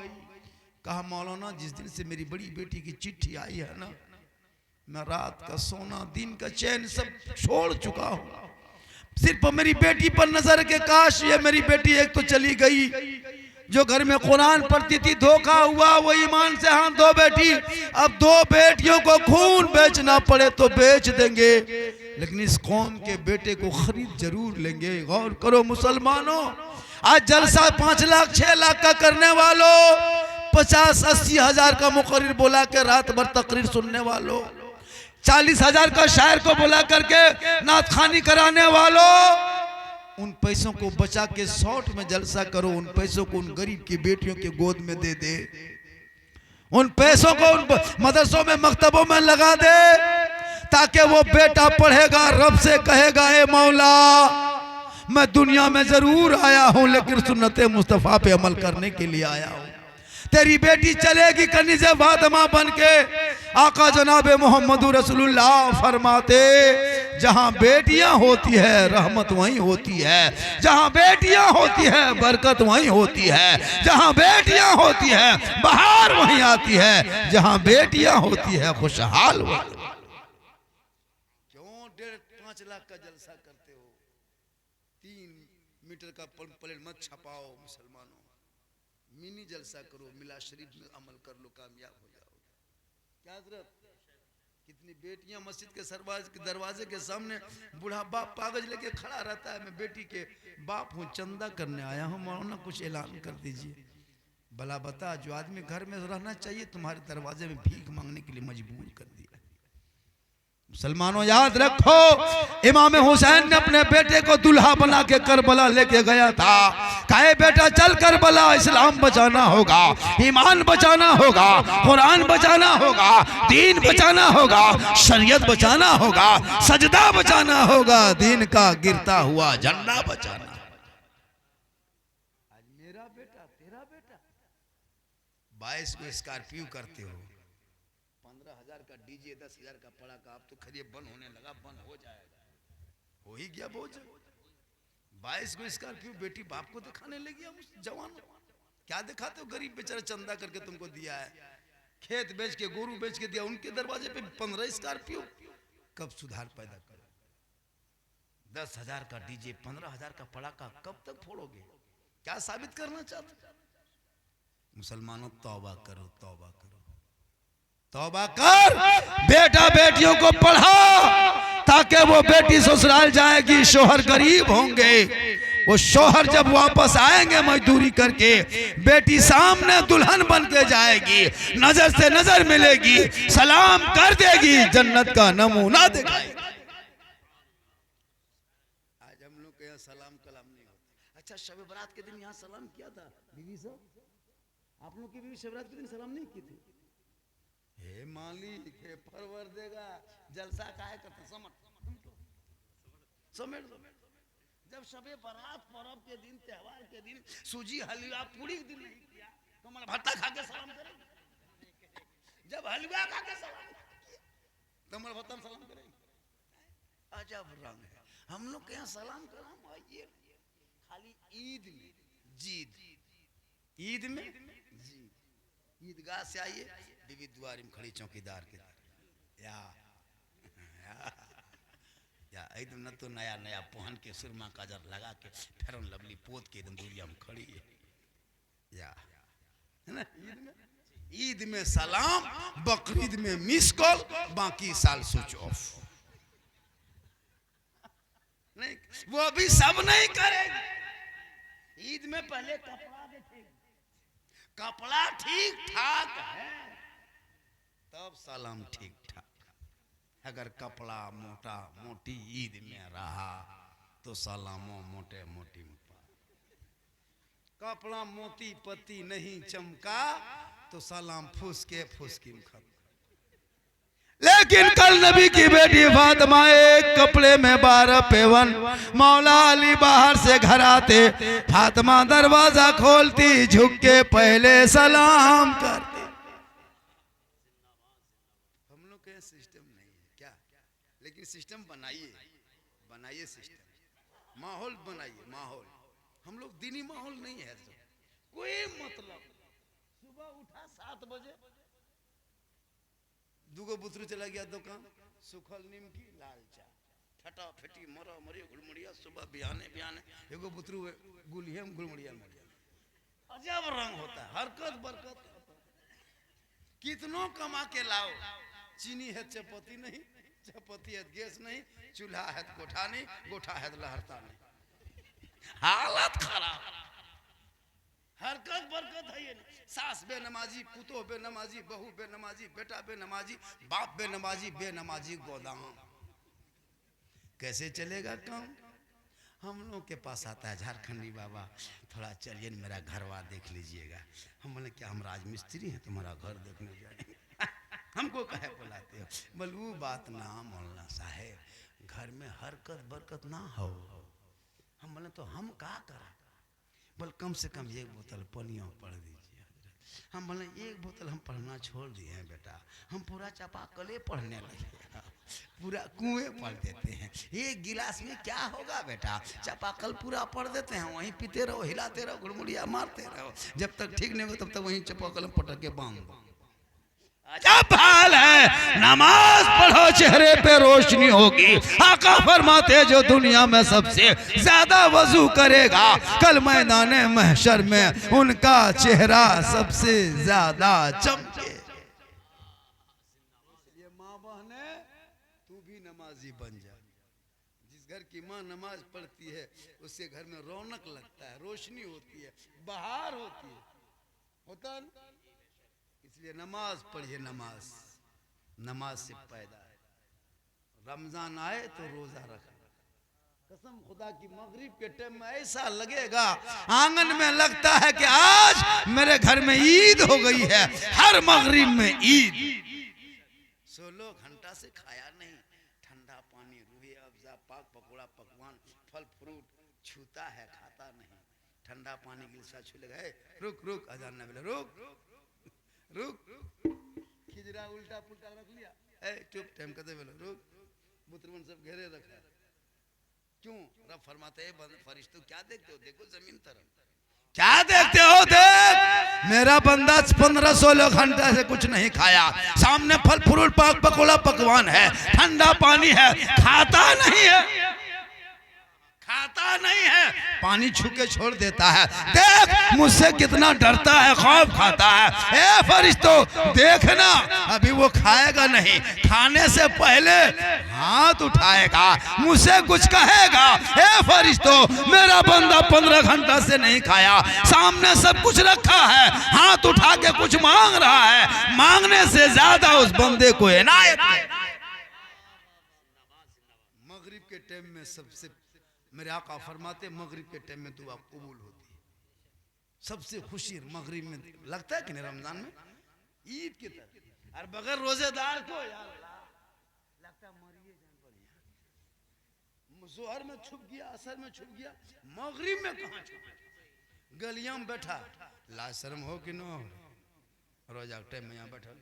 कहा मौलाना जिस दिन से मेरी बड़ी बेटी की चिट्ठी आई है ना, मैं रात का सोना दिन का चैन सब छोड़ चुका हूं। सिर्फ मेरी बेटी पर नजर के काश ये मेरी बेटी एक तो चली गई जो घर में कुरान पढ़ती थी, धोखा हुआ वो ईमान से। हाँ, दो बेटी, अब दो बेटियों को खून बेचना पड़े तो बेच देंगे, लेकिन इस कौम के बेटे को खरीद जरूर लेंगे। गौर करो मुसलमानों, आज जलसा 5 लाख 6 लाख का करने वालों, 50-80 हजार का मुकर्रिर बुला के रात भर तकरीर सुनने वालों, 40 हजार का शायर को बुला करके नात खानी कराने वालों, उन पैसों को बचा के शॉर्ट में जलसा करो। उन पैसों को उन गरीब की बेटियों के गोद में दे दे, उन पैसों को उन मदरसों में मकतबों में लगा दे, ताकि वो बेटा पढ़ेगा, रब से कहेगा ए मौला मैं दुनिया में जरूर आया हूं लेकिन सुन्नते मुस्तफा पे अमल करने के लिए आया हूं। तेरी बेटी चलेगी कनीज़े फातिमा बन के। आका जनाब मोहम्मद रसूलुल्लाह फरमाते जहां बेटियां होती है रहमत वहीं होती है, जहां बेटियां होती है बरकत वहीं होती है, जहां बेटियां होती है बहार वहीं आती है, जहां बेटियां होती है खुशहाल वहीं। क्यों 1.5-5 लाख का जलसा करते हो? 3 मीटर का प्लेट मत छपाओ मुसलमानों, मिनी जलसा करो, मिला शरीफ में अमल कर लो, कामयाब हो जाओ। क्या जरूरत? कितनी बेटियां मस्जिद के दरवाजे के सामने बूढ़ा बाप कागज लेके खड़ा रहता है, मैं बेटी के बाप हूँ, चंदा करने आया हूँ, मौलाना कुछ ऐलान कर दीजिए। भला बता, जो आदमी घर में रहना चाहिए तुम्हारे दरवाजे में भीख मांगने के लिए मजबूर कर दिया। मुसलमानों याद रखो, इमाम हुसैन ने अपने बेटे को दुल्हा बना के करबला लेके गया था। कहे बेटा चल करबला, इस्लाम बचाना होगा, ईमान बचाना होगा, कुरान बचाना होगा, दीन बचाना होगा, शरीयत बचाना होगा, सजदा बचाना होगा, दीन का गिरता हुआ झंडा बचाना। आज मेरा बेटा तेरा बेटा 22 को स्कॉर्पियो करते हो, 15,000 का डीजे, 10,000 का पड़ाका, आप तो खरीद बंद होने लगा, बंद हो जाएगा, हो ही गया बोझ। 22 को स्कॉर्पियो बेटी बाप को दिखाने लगी। हम जवान क्या दिखाते हो? गरीब बेचारा चंदा करके तुमको दिया है, खेत बेच के गोरू बेच के दिया, उनके दरवाजे पे 15 स्कॉर्पियो। कब सुधार पैदा करो? 10,000 का डीजे, 15,000 का पड़ाका, कब तक फोड़ोगे? क्या साबित करना चाहते? मुसलमानों तौबा करो, तौबा करो, तौबा कर। बेटा बेटियों को पढ़ा ताकि वो बेटी ससुराल जाएगी, शोहर गरीब होंगे, वो शोहर जब वापस आएंगे मजदूरी करके, बेटी सामने दुल्हन बन के जाएगी, नजर से नजर मिलेगी, सलाम कर देगी, जन्नत का नमूना दिखाएगी। आज हम लोग के यहाँ सलाम कलाम नहीं होता। अच्छा, शब बरात के दिन यहाँ सलाम किया था बीवी साहब? आप लोग की बीवी शब बरात के दिन सलाम नहीं की थी? हे मालिक, हे परवरदिगा, जलसा काहे करते? समेट दो। जब शबे बारात पर्व के दिन, त्योहार के दिन, सूजी हलवा पूरी के दिन नहीं किया तो मतलब भट्टा खा के सलाम करेंगे? जब हलवा खा के सलाम तो मतलब भट्टा में सलाम करेंगे? अजब रंग है हम लोग के यहाँ सलाम कलाम। ये खाली ईद में जीद, ईद में जीद। ईदगाह से आइए, बीवी दुआरी में खड़ी चौकीदार के या एकदम न तो नया नया पहन के सुरमा काजर लगा के फेरन लवली पोत के एकदम दूरिया में खड़ी है या है ना। ईद में सलाम, बकरीद में मिस कॉल, बाकी साल स्विच ऑफ। नहीं, वो भी सब नहीं करेंगे। ईद में पहले कपड़ा देखेगी, कपड़ा ठीक ठाक है तब सलाम ठीक ठाक। अगर कपड़ा मोटा मोटी ईद में रहा तो सलामो मोटे मोटी में पा। कपड़ा मोती पत्ती नहीं चमका तो सलाम फुसके फुसकी में खत्म। लेकिन कल नबी की बेटी फातिमा एक कपड़े में 12 पेवन, मौला अली बाहर से घर आते, फातिमा दरवाजा खोलती, झुक के पहले सलाम करती। हम लोग के सिस्टम नहीं है क्या, लेकिन सिस्टम बनाइए, बनाइए सिस्टम, माहौल बनाइए, माहौल। हम लोग दीनी माहौल नहीं है, कोई मतलब। सुबह उठा 7 बजे, दूगो बुतरू चला गया दुकान, सुखल निमकी लाल चा, फटा फटी मरा मरी गुलमुड़िया। सुबह बिहाने बिहाने एगो बुतरू गुलियम गुलमुड़िया मर गया। अजब रंग होता है, हरकत बरकत। कितनों कमा के लाओ, चीनी है चपाती नहीं, चपाती है गैस नहीं, चूल्हा है गोठा नहीं, गोठा है लहरता नहीं। हालत खराब, हरकत बरकत है ये नहीं। सास बेनमाजी, पुतो बेनमाजी, बहू बेनमाजी, बेटा बेनमाजी, बाप बेनमाजी, बेनमाजी गोदाम। कैसे चलेगा काम? हम लोग के पास आता है झारखंडी बाबा, थोड़ा चलिए मेरा घरवा देख लीजिएगा। हम बोले क्या हम राजमिस्त्री हैं तुम्हारा घर देखने जाएंगे? हमको कहे बुलाते हो? बोल वो बात ना मौलाना साहेब, घर में हरकत बरकत ना हो। हम बोले तो हम क्या करा? बोल कम से कम 1 बोतल पानियों पढ़ दीजिए। हम बोले 1 बोतल हम पढ़ना छोड़ दिए हैं बेटा, हम पूरा चापाकले पढ़ने लगे, पूरा कुएं पढ़ देते हैं। 1 गिलास में क्या होगा बेटा, चापाकल पूरा पढ़ देते हैं, वहीं पीते रहो, हिलाते रहो, गुड़मुड़िया मारते रहो, जब तक ठीक नहीं हो तब तक वहीं चापाकल पटक के बांध दो। अजब हाल है। नमाज पढ़ो चेहरे पे रोशनी होगी। आका फरमाते जो दुनिया में सबसे ज्यादा वजू करेगा कल मैदान महशर में उनका चेहरा सबसे ज्यादा चमके। ये माँ बहने तू भी नमाजी बन जा। जिस घर की माँ नमाज पढ़ती है उसके घर में रौनक लगता है, रोशनी होती है, बहार होती है, होता है। इसलिए नमाज पढ़िए, नमाज नमाज से पैदा है। रमजान आए तो रोजा रखना। कसम खुदा की मगरिब के टाइम में ऐसा लगेगा आंगन में लगता है कि आज मेरे घर में ईद हो गई है। हर मगरिब में ईद। 16 घंटा से खाया नहीं, ठंडा पानी, रूहे अफ़ज़ा, पाक पकौड़ा, पकवान, फल फ्रूट छूता है, खाता नहीं। ठंडा पानी गिलसा छू लगा, रुक रुक अजान न मिले, रुक रुक, खिजरा उल्टा पुल्टा रख लिया, चुप टाइम कहते बोलो रुक। बुतरवन सब घेरे रखा। क्यों? रब फरमाते हैं फरिश्तों क्या देखते हो? देखो जमीन तरफ क्या देखते हो? देख मेरा बंदा 15-16 घंटा से कुछ नहीं खाया, सामने फल फ्रूट पाक पकौड़ा पकवान है, ठंडा पानी है, खाता नहीं है, खाता नहीं है, पानी छू के छोड़ देता है। देख मुझसे कितना डरता है, खौफ खाता है। ए फरिश्तों देखना, अभी वो खाएगा नहीं, खाने से पहले हाथ उठाएगा, मुझसे कुछ कहेगा। ए फरिश्तों मेरा बंदा 15 घंटा से नहीं खाया, सामने सब कुछ रखा है, हाथ उठा के कुछ मांग रहा है, मांगने से ज्यादा उस बंदे को इनायत है। मगरिब के टाइम में सबसे मेरे आका फरमाते मगरिब के टाइम में दुआ कबूल होती है। सबसे खुशी मगरिब में लगता है कि नहीं? रमजान में ईद की तरह। और बगैर रोजेदार को यार लगता है मरिए जान बढ़िया। जोहर में छुप गया, असर में छुप गया, मगरिब में कहाँ छुप? गलियां में बैठा, लाज शर्म हो कि न हो? रोजा के टाइम में यहाँ बैठा।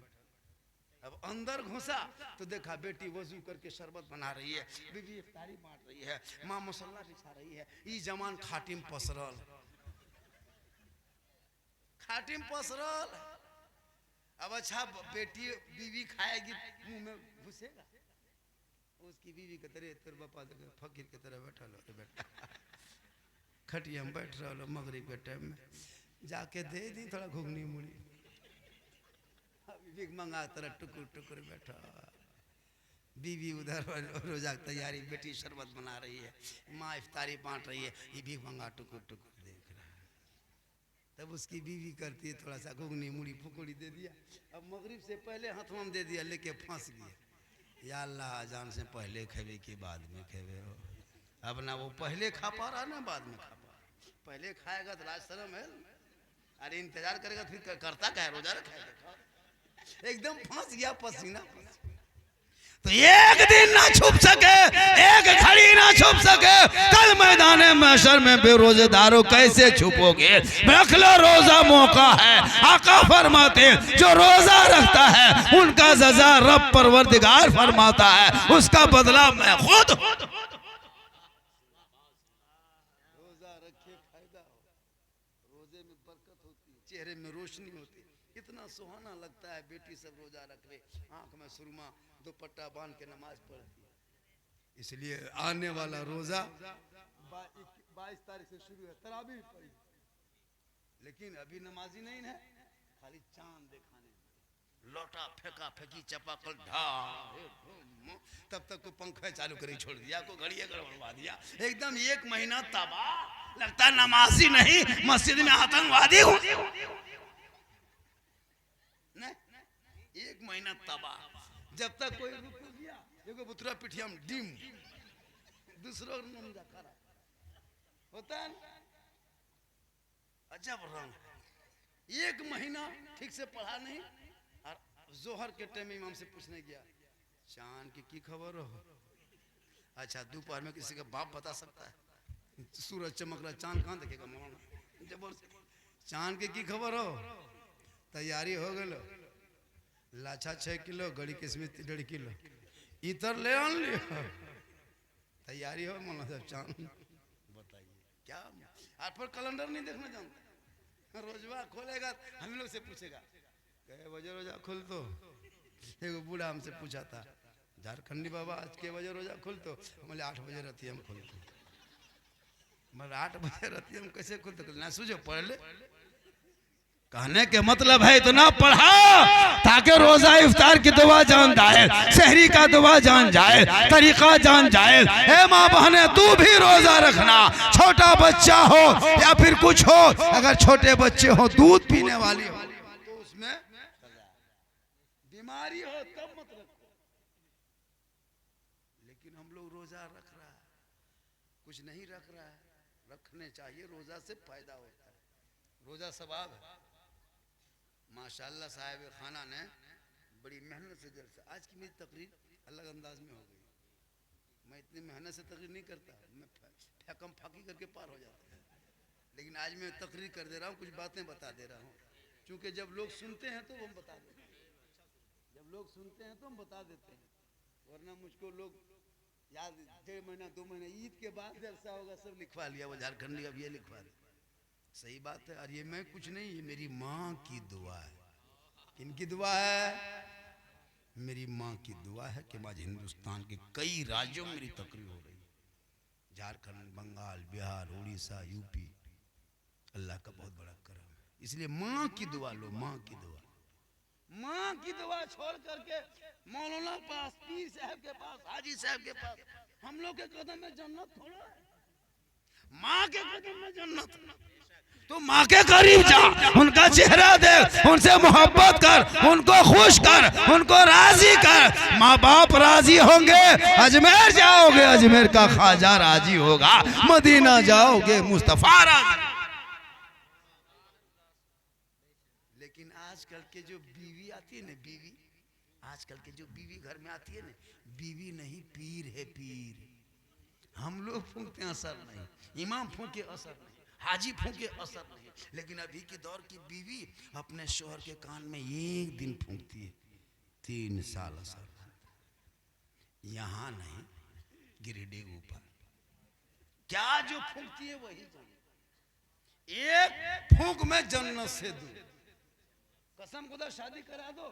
अब अंदर घुसा तो देखा बेटी वजू करके शरबत बना रही है, बीवी इफ्तारी बांट रही है, माँ मसल्ला बिछा रही है, ई जमान खाटिम पसरल, खाटिम पसरल। अब अच्छा बेटी बीवी खाएगी मुंह में घुसेगा, उसकी बीवी के तरह तेरे बापा फकीर के तरह बैठा लो बेटा, खटिया में बैठ रहा लो मगरिब के टाइम में, जाके दे दी थोड़ा घुगनी मुड़ी, भीख मंगा तरह टुकुर टुकुर बैठा, बीवी उधर रोजा की तैयारी, बेटी शरबत बना रही है, माँ इफ्तारी बांट रही है, ये भीख मंगा टुकुर टुकुर देख रहा है। तब उसकी बीवी करती है थोड़ा सा घुगनी मुड़ी फुकड़ी दे दिया, अब मगरिब से पहले हाथों में दे दिया, लेके फंस गया। या अल्लाह अजान से पहले खेवे कि बाद में खेवे हो। अब ना वो पहले खा पा रहा ना बाद में खा पा रहा। पहले खाएगा तो लाज शर्म है, अरे इंतजार करेगा फिर करता क्या है, रोजा रखेगा। एकदम फंस गया, पसीना तो एक दिन ना छुप सके, एक घड़ी ना छुप सके, कल मैदान महशर में बेरोजेदारों कैसे छुपोगे। रख लो रोजा, मौका है। आका फरमाते जो रोजा रखता है उनका सजा रब परवरदिगार फरमाता है, उसका बदला मैं खुद। रोजा रखे फायदा हो, रोजे में बरकत होती है, चेहरे में रोशनी होती है, इतना सुहाना लगता है। बेटी सब रोजा रख ले, आंख में सुरमा दुपट्टा बांध के नमाज पढ़ती है। इसलिए आने वाला रोजा 22 तारीख से शुरू है, तरावी पड़ी, लेकिन अभी नमाजी नहीं है, खाली चांद दिखाने, लौटा फेंका फेंकी चपाकल ढा, तब तक को पंखा चालू कर छोड़ दिया, को घड़िया गड़बड़वा दिया, एकदम 1 महीना तबाह। लगता है नमाजी नहीं, मस्जिद में आतंकवादी हूं। 1 महीना तबाह। जब तक कोई रुक गया, देखो बुतरा पिठिया में डिम, दूसरों नमजा करा होता है ना, अजब रंग। 1 महीना ठीक से पढ़ा नहीं, और जोहर के टाइम इमाम से पूछने गया, चांद की खबर हो? अच्छा, दोपहर में किसी का बाप बता सकता है? सूरज चमक रहा, चांद कहाँ देखेगा मौलाना? जबरदस्त, चांद की खबर हो? तैयारी हो गलो, लाछा 6 किलो, गड़ी किस्मत 1.5 किलो, इतर ले आन लियो, तैयारी हो मौलाना साहब। चांद बताइए क्या? आप पर कैलेंडर नहीं देखना जानते, रोजवा खोलेगा, हम लोग से पूछेगा कै बजे रोजा खुल तो। एगो बूढ़ा हमसे पूछा था, झारखंडी बाबा आज के बजे रोजा खुल तो? बोले 8 बजे रहती हम खुलते। मतलब 8 बजे रहती हम कैसे खुलते? ना सूझो, पढ़ ले। कहने के मतलब है इतना पढ़ा ताकि रोजा इफ्तार की दुआ जान जाए, शहरी का दुआ जान जाए, तरीका जान जाए। हे माँ बहने, तू भी रोजा रखना, छोटा बच्चा हो या फिर कुछ हो, अगर छोटे बच्चे हो, दूध पीने वाली हो तो उसमें बीमारी हो तब मत रखो। लेकिन हम लोग रोजा रख रहा है, कुछ नहीं रख रहा है। रखने चाहिए, रोजा से फायदा होता है, रोजा सवाब है। माशाअल्लाह साहिब खाना ने बड़ी मेहनत से जलसा, आज की मेरी तकरीर अलग अंदाज में हो गई। मैं इतनी मेहनत से तकरीर नहीं करता, मैं फैकम फाकी करके पार हो जाता है, लेकिन आज मैं तकरीर कर दे रहा हूँ, कुछ बातें बता दे रहा हूँ, क्योंकि जब लोग सुनते हैं तो हम बता देते हैं, जब लोग सुनते हैं तो हम बता देते हैं, वरना मुझको लोग याद 1.5 महीना 2 महीना ईद के बाद जलसा होगा सब लिखवा लिया, वो झारखंडी अब ये लिखवा दिया। सही बात है, और ये मैं कुछ नहीं, ये मेरी माँ की दुआ है। किनकी दुआ है? मेरी माँ की दुआ है कि आज हिंदुस्तान के कई राज्यों में मेरी तकरीर हो रही, झारखंड, बंगाल, बिहार, उड़ीसा, यूपी। अल्लाह का बहुत बड़ा करम है, इसलिए माँ की दुआ लो, माँ की दुआ। माँ की दुआ छोड़ करके मौलाना पास, पीर साहब के पास, हाजी साहब के पास, हम लोग के कदम में जन्नत थोड़ा है, माँ के कदम में जन्नत। तो माँ के करीब जा, उनका चेहरा देख, उनसे मोहब्बत कर, उनको खुश कर, उनको राजी कर। माँ बाप राजी होंगे, अजमेर जाओगे, अजमेर का ख्वाजा राजी होगा, मदीना जाओगे, मुस्तफा राजी। लेकिन आजकल के जो बीवी आती है ना, बीवी, आजकल के जो बीवी घर में आती है ना, बीवी नहीं पीर है, पीर। हम लोग फूंकते हैं, असर नहीं, इमाम फूंके असर नहीं, हाजी फूंके असर नहीं, लेकिन अभी के दौर की बीवी अपने शोहर के कान में 1 दिन फूंकती है, 3 साल असर। यहाँ नहीं, गिरिडीह ऊपर क्या जो फूंकती है वही जाने। एक फूंक में जन्नत से दूर, कसम खुदा शादी करा दो,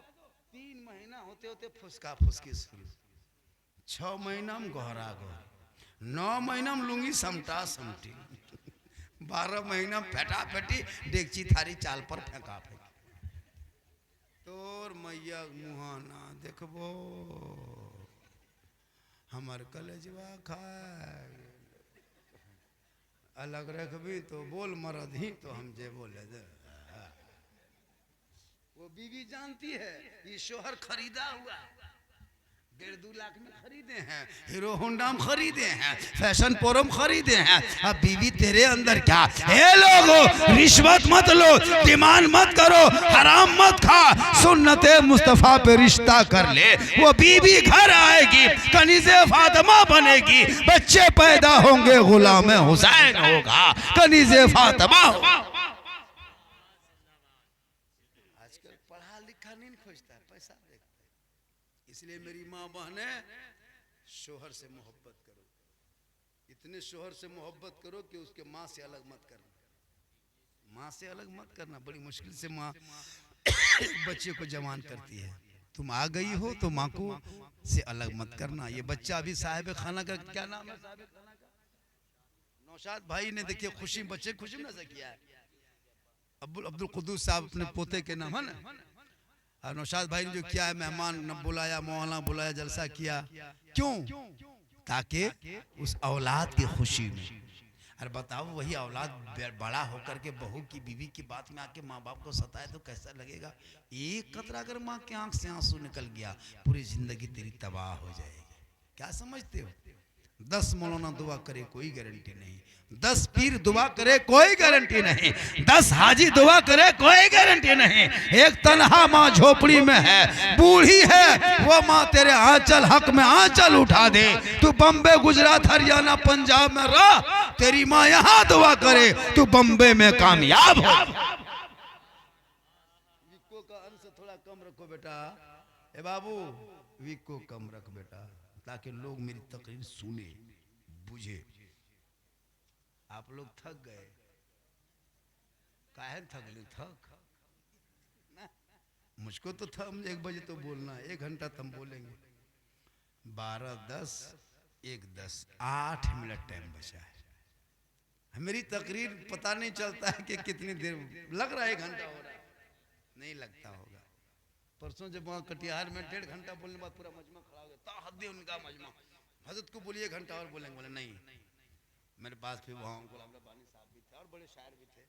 3 महीना होते होते फुसका फुसकी शुरू, 6 महीना में गोहरा गोहर, 9 महीना में लूंगी समटा समटी, 12 महीना फेटा फेटी, डेगची थारी चाल पर फेंका फेंकी। तोर मैया मुहाना देखबो, हमार कलेजवा खाए, अलग रखबी तो बोल मरद ही तो हम जे बोले दे। वो बीवी जानती है ये शोहर खरीदा हुआ 1.5-2 लाख में खरीदे हैं, हीरो होंडा में खरीदे हैं, फैशन प्रो में खरीदे हैं। अब बीवी तेरे अंदर क्या? हे लोगो, रिश्वत मत लो, डिमांड मत करो, हराम मत खा, सुन्नते मुस्तफा पे रिश्ता कर ले। वो बीवी घर आएगी, कनीज़े फातिमा बनेगी, बच्चे पैदा होंगे, गुलाम हुसैन होगा, कनीज़े फातिमा। आजकल पढ़ा लिखा नहीं खोजता है, पैसा देखता है। इसलिए मेरी माँ बहने, शोहर से मोहब्बत करो, इतने शोहर से मोहब्बत करो कि उसके माँ से अलग मत करना। माँ से अलग मत करना, बड़ी मुश्किल से माँ बच्चे को जवान करती है। तुम आ गई हो तो माँ को से अलग मत करना। ये बच्चा अभी साहिब खाना का क्या नाम है साहिब खाना का? नौशाद भाई ने देखिए खुशी, बच्चे खुशी में से किया है। अब्दुल कुद्दूस साहब अपने पोते के नाम है ना, और नौशाद भाई ने जो किया है, मेहमान न बुलाया, मोहल्ला बुलाया, जलसा किया, क्यों? ताकि उस औलाद की खुशी में। अरे बताओ, वही औलाद बड़ा होकर के बहू की, बीवी की बात में आके माँ बाप को सताए तो कैसा लगेगा? एक कतरा अगर माँ की आंख से आंसू निकल गया, पूरी जिंदगी तेरी तबाह हो जाएगी। क्या समझते हो? 10 मौलाना दुआ करे कोई गारंटी नहीं, 10 पीर दुआ करे कोई गारंटी नहीं, 10 हाजी दुआ करे कोई गारंटी नहीं। एक तन्हा माँ झोपड़ी में है, बूढ़ी है, वो माँ तेरे आंचल हक में आंचल उठा दे। तू बम्बे, गुजरात, हरियाणा, पंजाब में रह, तेरी माँ यहाँ दुआ करे, तू बम्बे में कामयाब हो। विको का अंश थोड़ा कम रखो बेटा, ए बाबू, विको कम रख बेटा, ताकि लोग मेरी तकरीर सुने, बुझे। आप लोग थक गए, काहे थक मुझको तो था 1 बजे तो बोलना, 1 घंटा तुम बोलेंगे। 12:10, 1:10, 8 मिनट टाइम बचा है। मेरी तकरीर पता नहीं चलता है कि कितनी देर लग रहा है, 1 घंटा हो रहा है, नहीं लगता होगा। परसों जब वहाँ कटिहार में 1.5 घंटा बोलने बाद पूरा मजमा खड़ा हो गया, हद उनका मजमा, हजरत को बोलिए 1 घंटा और बोलेंगे, बोले नहीं। मेरे पास फिर वहाँ गुलाम रब्बानी साहब भी थे और बड़े शायर भी थे।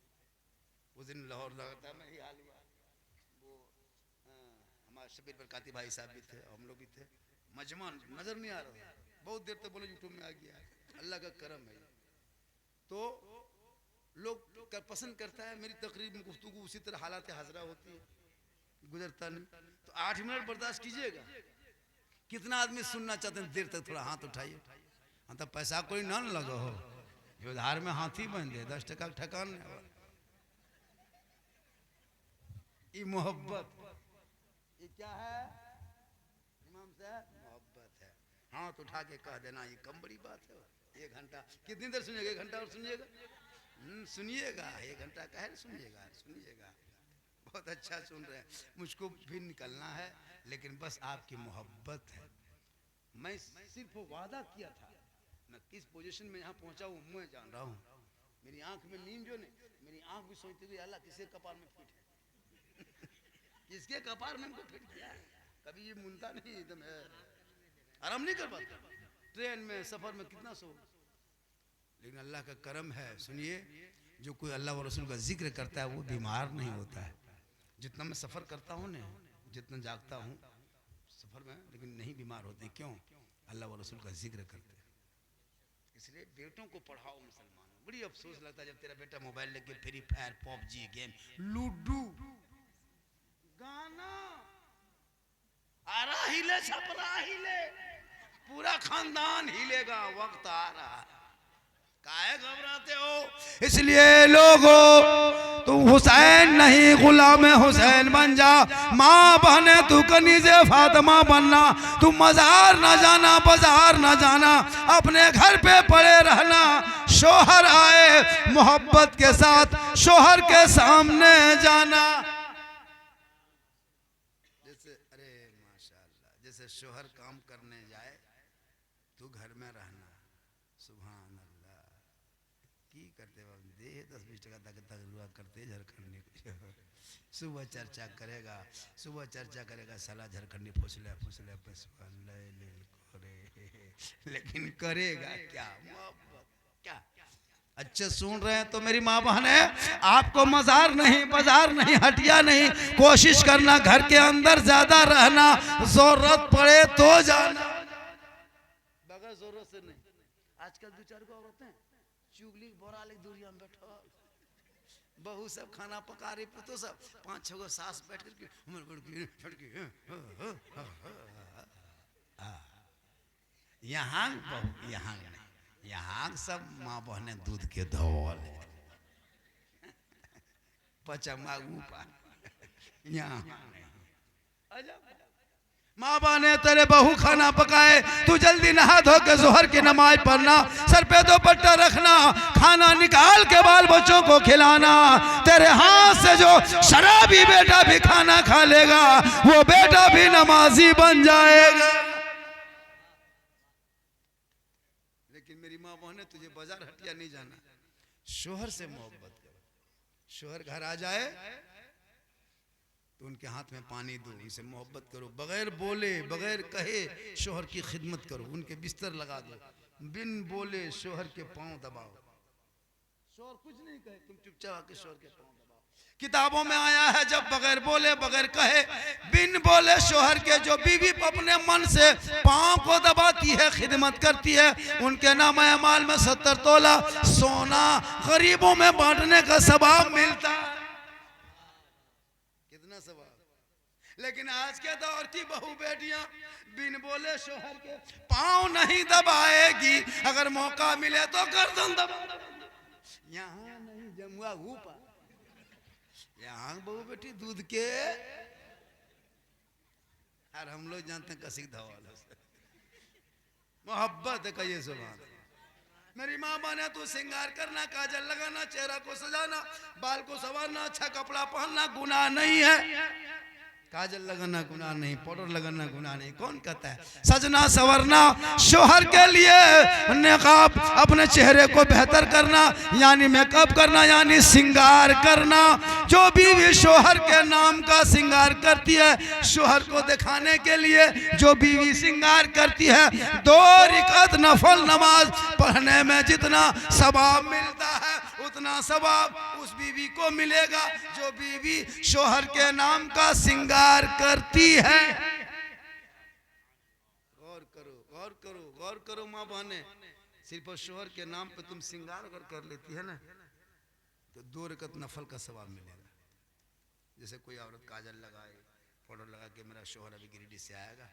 उस दिन लाहौर लगाता मैं ही हाल हुआ, वो हमारे शबीर बरकाती भाई साहब भी थे, हम लोग भी थे। मजमा नजर नहीं आ रहा, बहुत देर तक बोले यूट्यूब में आ गया, अल्लाह का करम है। तो लोग पसंद करता है मेरी तकरीर में गुफ्तगू, उसी तरह हालात हाजरा होती है, गुजरता नहीं। तो 8 मिनट बर्दाश्त कीजिएगा। कितना आदमी सुनना चाहते हैं देर तक? थोड़ा हाथ उठाइए। हाँ, तो पैसा कोई ना लगा हो, जो उधार में हाथी बन दे, 10 टका ठकान। ये मोहब्बत, ये क्या है इमाम साहब? मोहब्बत है। हाथ उठा के कह देना, ये कम बड़ी बात है। 1 घंटा कितनी देर सुनिएगा? 1 घंटा और सुनिएगा, सुनिएगा। 1 घंटा कहे सुनिएगा, सुनिएगा। बहुत अच्छा सुन रहे हैं, मुझको भी निकलना है, लेकिन बस आपकी मोहब्बत है। मैं सिर्फ वादा किया था, मैं किस पोजीशन में यहाँ पहुँचा हूँ मैं जान रहा हूँ। मेरी आंख में नींद जो नहीं, मेरी आंख भी सोचती थी अल्लाह किसके कपार में फिट है किसके कपार में हमको फिट किया है। कभी ये मुनता नहीं, एकदम है, आराम नहीं कर पाता। ट्रेन में, सफर में कितना सो, लेकिन अल्लाह का करम है। सुनिए, जो कोई अल्लाह व रसूल का जिक्र करता है वो बीमार नहीं होता है। जितना मैं सफ़र करता हूँ ना, जितना जागता हूँ सफ़र में, लेकिन नहीं बीमार होते। क्यों? अल्लाह व रसूल का जिक्र करते हैं। इसलिए बेटों को पढ़ाओ मुसलमान। बड़ी अफसोस लगता है जब तेरा बेटा मोबाइल लेके free fire, PUBG game, ludo, गाना आ रहा, हिले छपरा हिले, पूरा खानदान हिलेगा, वक्त आ रहा है। काहे घबराते हो? इसलिए लोगों, तू हुसैन नहीं गुलाम हुसैन बन जा। माँ बहने तू कनीज़े फातिमा बनना। तू मज़ार ना जाना, बाजार ना जाना, अपने घर पे पड़े रहना। शोहर आए मोहब्बत के साथ शोहर के सामने जाना। जैसे अरे माशाअल्लाह, जैसे शोहर काम करने जाए तू घर में रहना। सुभान अल्लाह, की करते दे 10-20 टका तक रुआ करते झारखंडी सुबह चर्चा करेगा, सुबह चर्चा करेगा, साला झारखंडी फुसले फुसले करे, लेकिन करेगा क्या? मोहब्बत क्या? अच्छे सुन रहे हैं तो मेरी माँ बहन है, आपको मजार नहीं, बाजार नहीं, हटिया नहीं, कोशिश करना घर के अंदर ज्यादा रहना, जरूरत पड़े तो जाना, बगैर जरूरत से नहीं। आजकल दो चार को औरतें चुगली बोरा ले दूरिया में बैठो, बहू सब खाना पका रही, तो सब 5-6 गो सास बैठ कर यहाँ बहू, यहाँ नहीं, यहाँ सब माँ बहने दूध के धोल पचमा ऊपर, यहाँ माँ बहने तेरे बहू खाना पकाए, तू जल्दी नहा धो के जोहर की नमाज पढ़ना, सर पे दुपट्टा रखना, खाना निकाल के बाल बच्चों को खिलाना। तेरे हाथ से जो शराबी बेटा भी खाना खा लेगा, वो बेटा भी नमाजी बन जाएगा। लेकिन मेरी माँ बहने तुझे बाजार हटिया नहीं जाना, शोहर से मोहब्बत करो। शोहर घर आ जाए तो उनके हाथ में पानी दो, उनसे मोहब्बत करो, बगैर बोले बगैर कहे शोहर की खिदमत करो, उनके बिस्तर लगा दो, बिन बोले शोहर के पांव दबाओ। शोहर कुछ नहीं कहे, तुम चुपचाप आके शोहर के पांव दबाओ। किताबों में आया है जब बगैर बोले बगैर कहे बिन बोले शोहर के जो बीवी अपने मन से पांव को दबाती है, खिदमत करती है, उनके नाम अमाल में 70 तोला सोना गरीबों में बांटने का सवाब मिलता है। लेकिन आज के दौर की बहू बेटियां बिन बोले शोहर के पांव नहीं दबाएगी, अगर मौका मिले तो गर्दन दबा। यहाँ नहीं जमुआ ऊपर, यहाँ बहू बेटी दूध के, और हम लोग जानते हैं कसी धवाल मोहब्बत है कहिए सुबह। मेरी माँ बने तू श्रृंगार करना, काजल लगाना, चेहरा को सजाना, बाल को संवारना, अच्छा कपड़ा पहनना गुनाह नहीं है। काजल लगाना गुनाह नहीं, पाउडर लगाना गुनाह नहीं, कौन कहता है? सजना सवरना शोहर के लिए, नेकाब अपने चेहरे को बेहतर करना यानी मेकअप करना यानी श्रृंगार करना। जो बीवी शोहर के नाम का श्रृंगार करती है, शोहर को दिखाने के लिए जो बीवी श्रृंगार करती है, 2 रकात नफल नमाज पढ़ने में जितना सवाब मिलता है उतना सवाब उस बीवी को मिलेगा जो बीवी शोहर के नाम का श्रृंगार करती है। गौर करो, गौर करो, गौर करो माँ बहने, सिर्फ शोहर के नाम पे तुम श्रृंगार अगर कर लेती है ना तो 2 रकात नफल का सवाब मिलेगा। जैसे कोई औरत काजल लगाए, पाउडर लगा के मेरा शोहर अभी गिरिडीह से आएगा,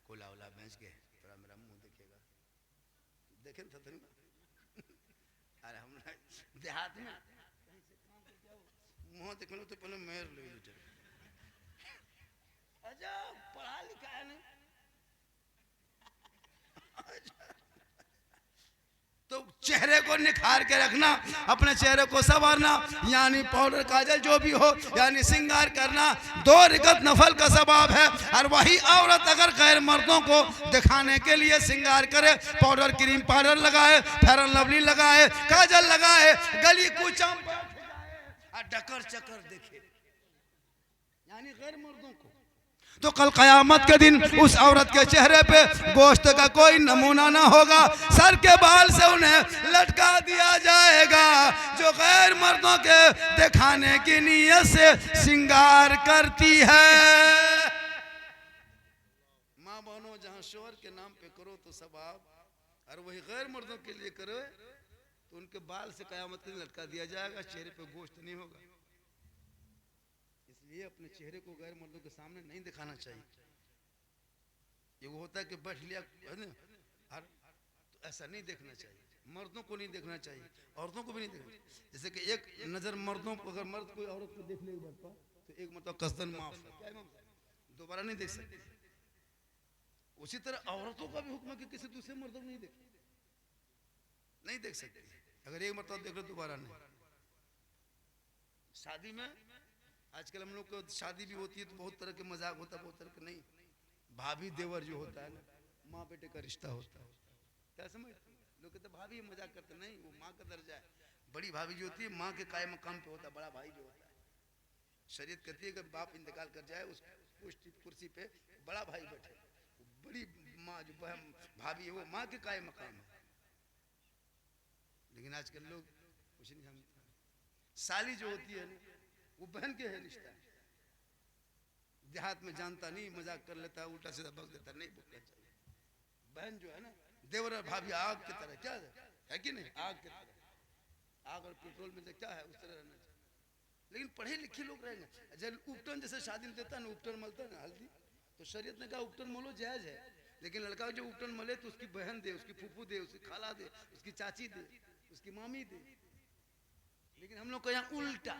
कोला उला बेच के थोड़ा मेरा मुंह देखेगा, देखे था तुम? अरे हम देहात में मुँह देखने तो पहले मेर ले बेटे, अच्छा पढ़ा लिखा है नहीं तो चेहरे को निखार के रखना, अपने चेहरे को संवारना यानी पाउडर काजल जो भी हो यानी श्रृंगार करना, 2 रकात नफल का सवाब है। और वही औरत अगर गैर मर्दों को दिखाने के लिए श्रृंगार करे, पाउडर क्रीम पाउडर लगाए, फेयर एंड लवली लगाए, काजल लगाए, गली कुचम और डकर चकर देखे यानी गैर मर्दों को, तो कल कयामत के दिन उस औरत के चेहरे पे गोश्त का कोई नमूना ना होगा, सर के बाल से उन्हें लटका दिया जाएगा जो गैर मर्दों के दिखाने की नीयत से श्रृंगार करती है। माँ बहनों जहाँ शोहर के नाम पे करो तो सवाब, और वही गैर मर्दों के लिए करो तो उनके बाल से कयामत के दिन लटका दिया जाएगा, चेहरे पे गोश्त नहीं होगा। ये अपने चेहरे को गैर मर्दों के सामने नहीं दिखाना चाहिए। ये वो होता है कि बैठ लिया है ना, तो ऐसा नहीं देखना चाहिए, मर्दों को नहीं देखना चाहिए, औरतों को भी नहीं देखना चाहिए। जैसे कि एक नजर मर्दों को, अगर मर्द कोई औरत को देख ले एक बार तो एक मतलब कसदन माफ है, दोबारा नहीं देख सकते। उसी तरह औरतों का भी हुक्म है कि किसी दूसरे मर्दों को नहीं देख सकते, अगर एक मरतबा देख लो दोबारा नहीं। शादी में आजकल हम लोग को शादी भी होती है तो बहुत तरह के मजाक होता है, बहुत तरह के नहीं, भाभी देवर जो होता है ना, माँ बेटे का रिश्ता होता है, क्या समझ लोग कहते भाभी मजाक करते, नहीं वो माँ का दर्जा है। बड़ी भाभी जो होती है माँ के कायम मकाम पे होता है, बड़ा भाई जो होता है शरीयत कहती है कि बाप इंतकाल कर जाए उस कुर्सी पे बड़ा भाई बैठे, बड़ी माँ जो भाभी है वो माँ के कायम मकाम है। लेकिन आजकल लोग कुछ नहीं जानता। साली जो होती है वो बहन के है रिश्ता। देहात में जानता नहीं, मजाक कर लेता है, उल्टा सीधा बक देता, नहीं बकना चाहिए। बहन जो है ना, देवर और भाभी आग की तरह, क्या है कि नहीं, आग की तरह। आग और पेट्रोल में क्या है, उस तरह रहना चाहिए। लेकिन पढ़े लिखे लोग रहेंगे। जब उपटन जैसे शादी में देता है ना, उपटन मलता है ना हल्दी, तो शरीयत ने कहा उपटन मलो जायज है। लेकिन लड़का जो उपटन मले तो उसकी बहन दे, उसकी फूफू दे, उसकी खाला दे, उसकी चाची दे, उसकी मामी दे। लेकिन हम लोग को यहाँ उल्टा,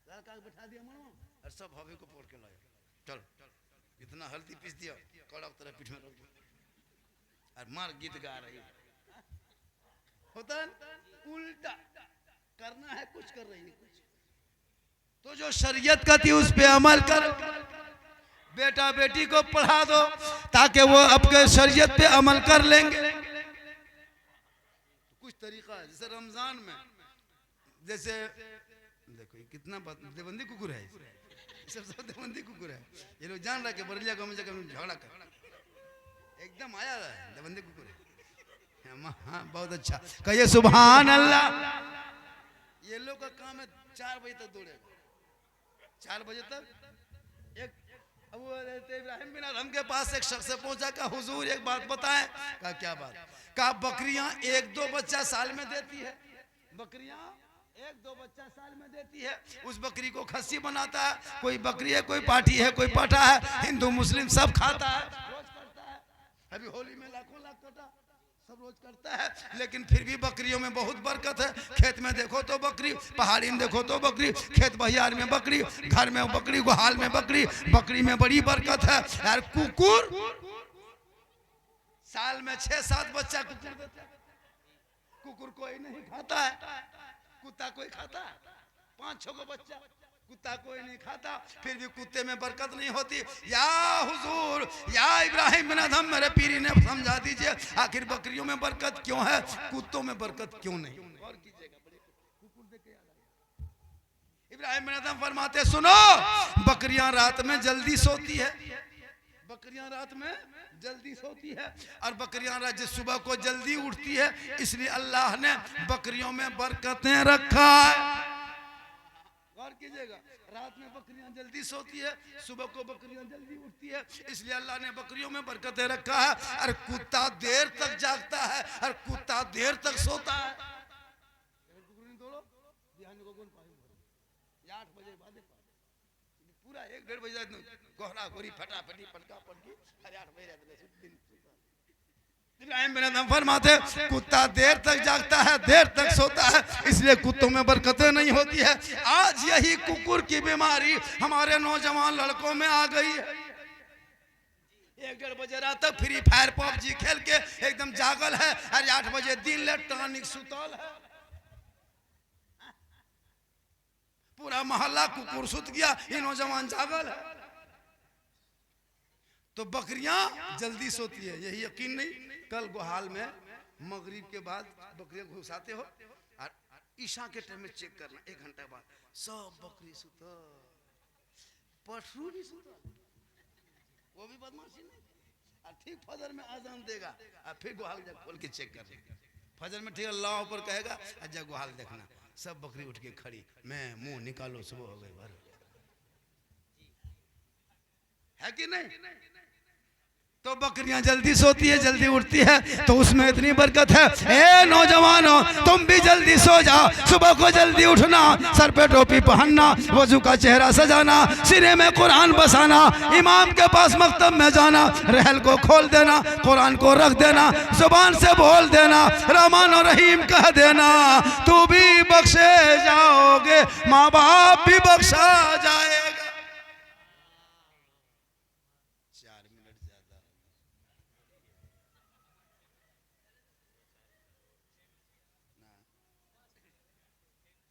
लड़का को बैठा दिया मनो और सब भाभी को पोड़ के लाया, चल इतना हल्दी पीस दिया, कड़क तरह पीठ में रख दिया और मार गीत गा रही है। होता है उल्टा, करना है कुछ, कर रही है कुछ। तो जो शरीयत कहती है उस पे अमल कर। बेटा बेटी को पढ़ा दो ताकि वो आपके शरीयत पे अमल कर लेंगे। कुछ तरीका है, जैसे रमजान में, जैसे देखो ये कितना देवबंदी कुकुर है, सब देवबंदी कुकुर है। ये लोग जान रहे कि बरलिया गाँव में जाकर झगड़ा कर, एकदम आया है देवबंदी कुकुर है। हाँ बहुत अच्छा, कहिए सुभान अल्लाह। ये लोग का काम है 4 बजे तक दौड़ेगा, 4 बजे तक। एक अबू इब्राहिम बिन अदहम के पास एक शख्स पहुंचा, कहा हुजूर एक बात बताएं। कहा क्या बात? कहा बकरियां 1-2 बच्चा साल में देती है, बकरियां 1-2 बच्चा साल में देती है। उस बकरी को खस्सी बनाता है, कोई बकरी है, कोई पाठी है, कोई पाठा है, हिंदू मुस्लिम सब खाता है, रोज करता है। अभी होली में लाखों लाख कटा, सब रोज करता है। लेकिन फिर भी बकरियों में बहुत बरकत है। खेत में देखो तो बकरी, पहाड़ी में देखो तो बकरी, खेत बहियार में बकरी, घर में बकरी, गुहाल में बकरी, बकरी में बड़ी बरकत है। यार कुकुर साल में 6-7 बच्चा कुकुर देता है। कुकुर कोई नहीं खाता है, कुत्ता कोई खाता है, 5-6 को बच्चा, कुत्ता कोई नहीं खाता। फिर भी कुत्ते में बरकत नहीं होती। या हुजूर, या इब्राहिम बिन अदहम, मेरे पीरी ने समझा दीजिए आखिर बकरियों में बरकत क्यों है, कुत्तों में बरकत क्यों नहीं? और कीजिएगा, कुकुर देख के याद आ गया। इब्राहिम बिन अदहम फरमाते सुनो, बकरियां रात में जल्दी सोती है, बकरियां रात में जल्दी सोती है और बकरियां रात सुबह को जल्दी उठती है, इसलिए अल्लाह ने बकरियों में बरकतें रखा है। गौर कीजिएगा, रात में बकरियां जल्दी सोती है, सुबह को बकरियां जल्दी उठती है, इसलिए अल्लाह ने बकरियों में बरकतें रखा है। और कुत्ता देर तक जागता है और कुत्ता देर तक सोता है। पूरा 1-1.5 बजे गोहरा गोरी फटाफटी पटका पटकी, अरे 8 बजे इब्राहिम बिन अदहम फरमाते कुत्ता देर तक जागता है, देर तक सोता है, इसलिए कुत्तों में बरकतें नहीं होती है। आज यही कुकुर की बीमारी हमारे नौजवान लड़कों में आ गई है। 1-1.5 बजे रात तक फ्री फायर पबजी खेल के एकदम जागल है, अरे 8 बजे दिन ले टॉनिक सुतल है। पूरा मोहल्ला कुकुर सुत गया, ये नौजवान जागल है। तो बकरियां जल्दी सोती है, यही यकीन नहीं। कल गुहाल में मगरिब के बाद बकरियां घुसाते हो और ईशा के टाइम में चेक करना, 1 घंटा बाद सब बकरी सुता, पशु भी सुता, वो भी बदमाशी नहीं। और ठीक फजर में आजान देगा और फिर गुहाल जब खोल के चेक कर, फजर में ठीक अल्लाह ऊपर कहेगा, जब गुहाल देखना सब बकरी उठ के खड़ी, मैं मुंह निकालो सुबह हो गई भर, है कि नहीं? तो बकरियां जल्दी सोती है, जल्दी उठती है, तो उसमें इतनी बरकत है। ए नौजवानों, तुम भी जल्दी सो जाओ, सुबह को जल्दी उठना, सर पे टोपी पहनना, वजू का चेहरा सजाना, सिरे में कुरान बसाना, इमाम के पास मकतब में जाना, रहल को खोल देना, कुरान को रख देना, जुबान से बोल देना, रहमान और रहीम कह देना, तू भी बख्शे जाओगे, माँ बाप भी बख्शा जाएगा।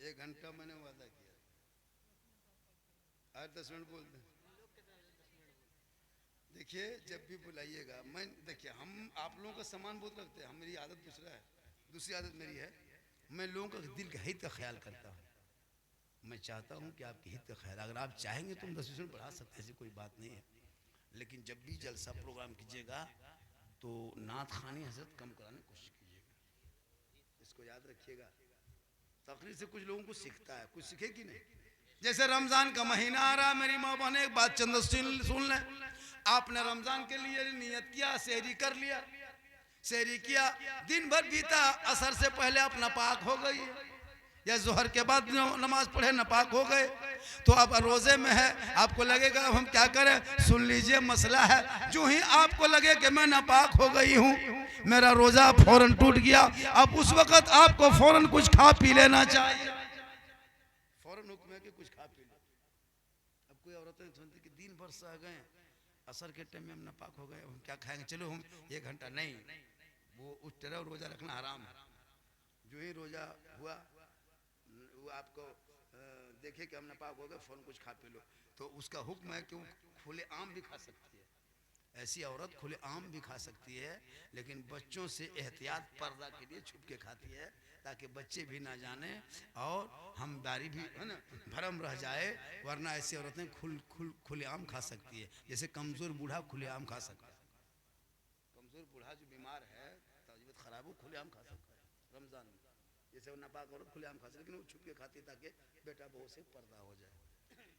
एक घंटा मैंने वादा किया, 8-10 मिनट बोल दें। देखिए जब भी बुलाइएगा, मैं देखिए हम आप लोगों का सम्मान बहुत रखते हैं, मेरी आदत दूसरा है, दूसरी आदत मेरी है, मैं लोगों का दिल के हित का ख्याल करता हूँ। मैं चाहता हूँ कि आपके हित का ख्याल, अगर आप चाहेंगे तो हम 10 मिनट बढ़ा सकते हैं, ऐसी कोई बात नहीं है। लेकिन जब भी जलसा प्रोग्राम कीजिएगा तो नात खानी हजरत कम कराने की कोशिश कीजिएगा, इसको याद रखिएगा। तकरीर से कुछ लोगों को सीखता है, कुछ सीखे कि नहीं। जैसे रमजान का महीना आ रहा है, मेरी माँ बहने एक बात चंद सुन लें। आपने रमजान के लिए नियत किया, सहरी कर लिया, सहरी किया, दिन भर बीता, असर से पहले आप नापाक हो गई या जोहर के बाद नमाज पढ़े नापाक हो गए, तो आप रोजे में है, आपको लगेगा अब हम क्या करें। सुन लीजिए मसला है, जो ही आपको लगे कि मैं नापाक हो गई हूँ, मेरा रोजा फौरन टूट गया, अब उस वक्त आपको फौरन कुछ खा पी लेना चाहिए। फौरन हुक्म है कि कुछ खा पी लो। अब कोई औरतें सुनती कि दिन भर सह गए, असर के टाइम में हम नापाक हो गए, हम क्या खाएंगे, चलो हम 1 घंटा नहीं, वो उस तरह रोजा रखना हराम है। जो ही रोजा हुआ, वो आपको देखे कि हम नापाक हो गए, फौरन कुछ खा पी लो, तो उसका हुक्म है कि वो खुले आम भी खा सकती है। ऐसी औरत खुले आम भी खा सकती है, लेकिन बच्चों से एहतियात पर्दा के लिए छुप के खाती है, ताकि बच्चे भी ना जाने और हमदारी भी है ना भरम रह जाए, वरना ऐसी औरतें खुले आम खा सकती है। जैसे कमज़ोर बूढ़ा खुले आम खा सकता है, कमज़ोर बूढ़ा जो बीमार है, तबीयत खराब हो, खुले आम खा सकता है रमज़ान में। जैसे वो नापाक औरत खुले आम खा सकती है, लेकिन वो छुप के खाती है ताकि बेटा बहू से पर्दा हो जाए।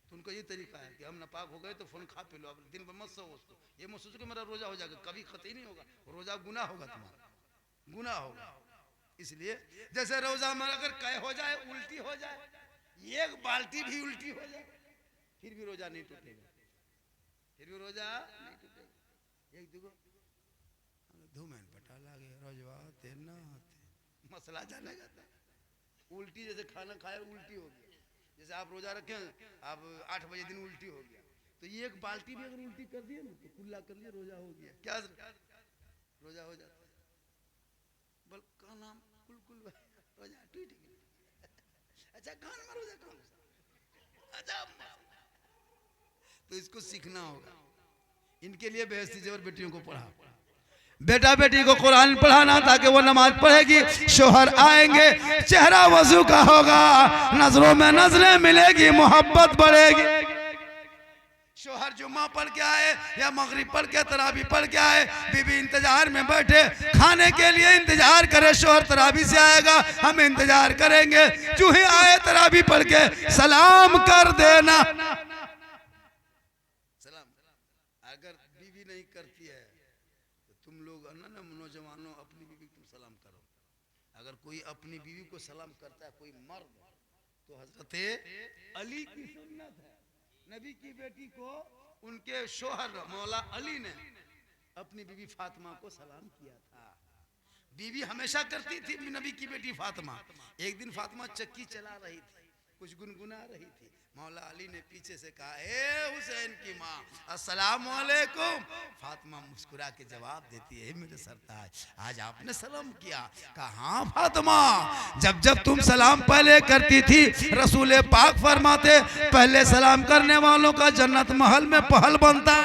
तो उनका ये तरीका है कि हम नापाक हो गए तो फ़ोन खा पी लो, अब दिन भर मत सो उसको, ये मत सोचो कि मेरा रोज़ा हो जाएगा, कभी खतई नहीं होगा, रोज़ा गुनाह होगा, तुम्हारा गुनाह होगा। इसलिए जैसे रोज़ा में अगर कह हो जाए, उल्टी हो जाए, 1 बाल्टी भी उल्टी हो जाए, फिर भी रोज़ा नहीं टूटेगा, फिर भी रोज़ा नहीं टूटेगा। एक दुगो धूमें पटा लागे रोजवा तेना मसला जानेगा। उल्टी जैसे खाना खाए उल्टी हो गया, जैसे आप रोजा रखें, आप 8 बजे दिन उल्टी हो गया, तो 1 बाल्टी भी अगर उल्टी कर दिए ना, तो कुल्ला कर लिया, रोजा हो गया, क्या रोजा हो जाता है। बल का नाम कुल रोजा टूट गया। अच्छा खान में रोजा कौन सा, अच्छा तो इसको सीखना होगा। इनके लिए बेहस्ती जेवर बेटियों को पढ़ा, बेटा बेटी को कुरान पढ़ाना, ताकि वो नमाज पढ़ेगी, शोहर आएंगे, चेहरा वजू का होगा, नजरों में नजरें मिलेगी, मोहब्बत बढ़ेगी। शोहर जुम्मा पढ़ के आए या मगरिब पढ़ के तरावी पढ़ के आए, बीबी इंतजार में बैठे, खाने के लिए इंतजार करे, शोहर तरावी से आएगा, हम इंतजार करेंगे, जो ही आए तरावी पढ़ के सलाम कर देना। सलाम अगर बीवी नहीं करती है, तुम लोग ना नौजवानों अपनी बीवी को सलाम करो। अगर कोई अपनी बीवी को सलाम करता है, कोई मर्द, तो हजरत अली की सुन्नत है। नबी की बेटी को उनके शोहर मौला अली ने अपनी बीवी फातिमा को सलाम किया था। बीवी हमेशा करती थी, नबी की बेटी फातिमा। एक दिन फातिमा चक्की चला रही थी, कुछ गुनगुना रही थी, मौला अली ने पीछे से कहा, ए हुसैन की माँ अस्सलाम वालेकुम। फातिमा मुस्कुरा के जवाब देती है, मेरे सरताज आज आपने सलाम किया? कहा हाँ फातिमा, जब जब तुम सलाम पहले करती थी, रसूल पाक फरमाते पहले सलाम करने वालों का जन्नत महल में पहल बनता।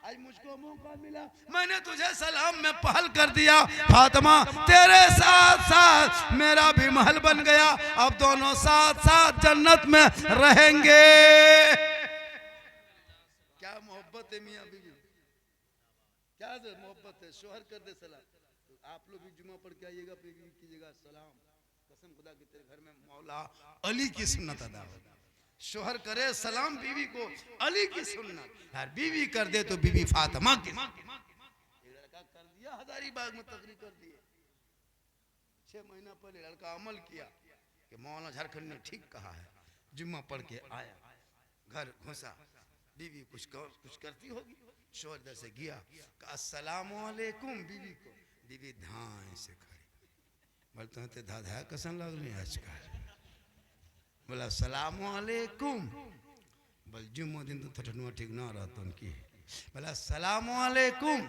आज मुझको मौका मिला, मैंने तुझे सलाम में पहल कर दिया, फातिमा तेरे साथ साथ मेरा भी महल बन गया, अब दोनों साथ साथ जन्नत में रहेंगे। क्या मोहब्बत है मियां बीवी, क्या मोहब्बत है। शोहर कर दे सलाम, तो आप लोग भी जुमा पढ़ के आइएगा, बीवी कीजिएगा सलाम। कसम खुदा की तेरे घर में मौला अली की सुन्नत अदा होगा। शोहर करे सलाम बीवी को, अली की सुन्नत, यार बीवी कर दे तो बीवी फातिमा की। लड़का कर दिया, हजारीबाग में तकरीर कर दिए, 6 महीना पहले लड़का अमल किया कि मौलाना झारखंड ने ठीक कहा है। जुम्मा पढ़ के आया, घर घुसा, बीवी कुछ करती होगी, शोहर दर से गया, अस्सलाम वालेकुम बीवी को, बीवी धाए से खड़ी, बोलते हैं दादा कसन लगनी आजकल, बोला सलाम वालेकुम, बोल जुम्मा दिन तो ठठनुआ ठीक ना रहा तो उनकी, बोला सलाम वालेकुम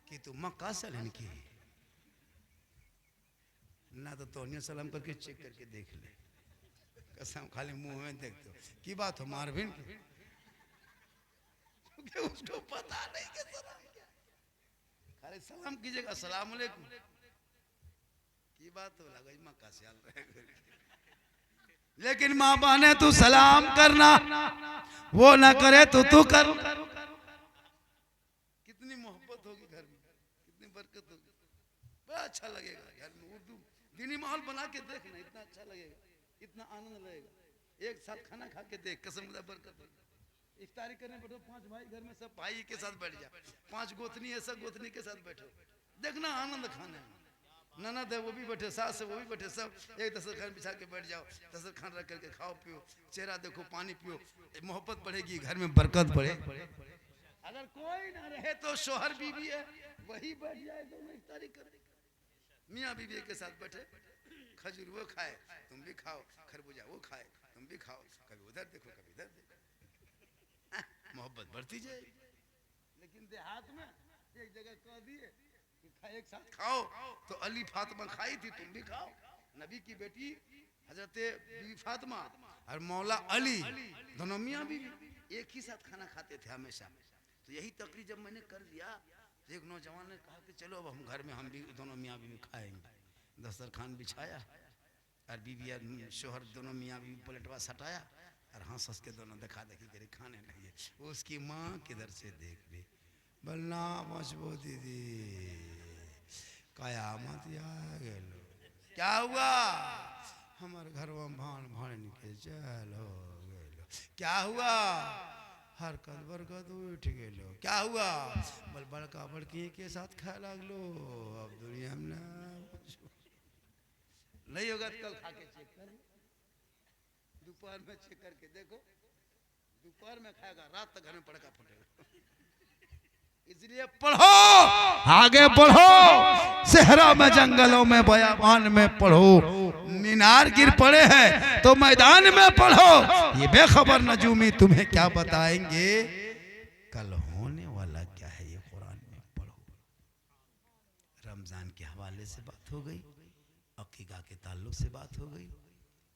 कि तू मक्का सलन की ना, तो तोनिया सलाम करके चेक करके देख ले, कसम खाली मुंह में देखते हो की बात हो मारविन, क्योंकि उसको पता नहीं कि सलाम क्या, खाली सलाम कीजिएगा अस्सलाम वालेकुम की बात हो, लगा मक्का से आल रहे। लेकिन माँ बहने तू सलाम करना, वो ना करे तो तू कर, कितनी मोहब्बत होगी घर में, कितनी बरकत होगी, बड़ा अच्छा लगेगा घर में। उर्दू मिनी माहौल बना के देख ना, इतना अच्छा लगेगा, इतना आनंद लगेगा। एक साथ खाना खा के देख, कसम खुदा बरकत होगी। इफ्तारी करने बैठो, 5 भाई घर में, सब भाई के साथ बैठ जा, 5 गोतनी है, सब गोतनी के साथ बैठो, देखना आनंद खाने में। ननद है वो भी बैठे, सास है वो भी बैठे, सब एक दस्तरखान बिछा के बैठ जाओ, दस्तरखान रख करके खाओ पियो, चेहरा देखो, पानी पियो, मोहब्बत बढ़ेगी, घर में बरकत बढ़े। अगर कोई ना रहे तो शोहर बीवी है वही बैठ जाए, दोनों इफ्तारी करे, मियाँ बीवी के साथ बैठे, खजूर वो खाए तुम भी खाओ, खरबूजा वो खाए तुम भी खाओ, कभी उधर देखो कभी इधर देखो, मोहब्बत बढ़ती जाएगी। लेकिन देहात में एक जगह कह दिए कि एक साथ खाओ, तो अली फातिमा खाई थी, तुम भी खाओ। नबी की बेटी हजरत बीवी फातिमा और मौला अली दोनों मियाँ बीवी एक ही साथ खाना खाते थे हमेशा। तो यही तकरीर जब मैंने कर दिया, एक नौजवान ने कहा कि चलो अब हम घर में हम भी दोनों मियाँ बीवी खाएंगे। दस्तरखान बिछाया और बीवी और शोहर दोनों मियाँ बीवी पलटवा सटाया और हंस हंस के दोनों देखा देखी करे खाने लगे। उसकी माँ किधर से देख रही, बलना मजबू दीदी कयामत आ गेलो, क्या हुआ, हमारे घर में भान भान के चल हो गेलो, क्या हुआ, हरकत बरकत उठ गेलो, क्या हुआ, बल बड़का बड़की के साथ खाए लगलो, अब दुनिया में ना नहीं होगा तो कल खा के चेक कर, दोपहर में चेक करके देखो, दोपहर में खाएगा रात तक घर में पड़का फटेगा। इसलिए पढ़ो, आगे बढ़ो, सहरा में जंगलों में बयाबान में पढ़ो, मीनार गिर पड़े हैं तो मैदान में पढ़ो, ये बेखबर नजूमी तुम्हें क्या बताएंगे, कल होने वाला क्या है ये कुरान में पढ़ो। रमजान के हवाले से बात हो गई, अकीका के ताल्लुक से बात हो गई,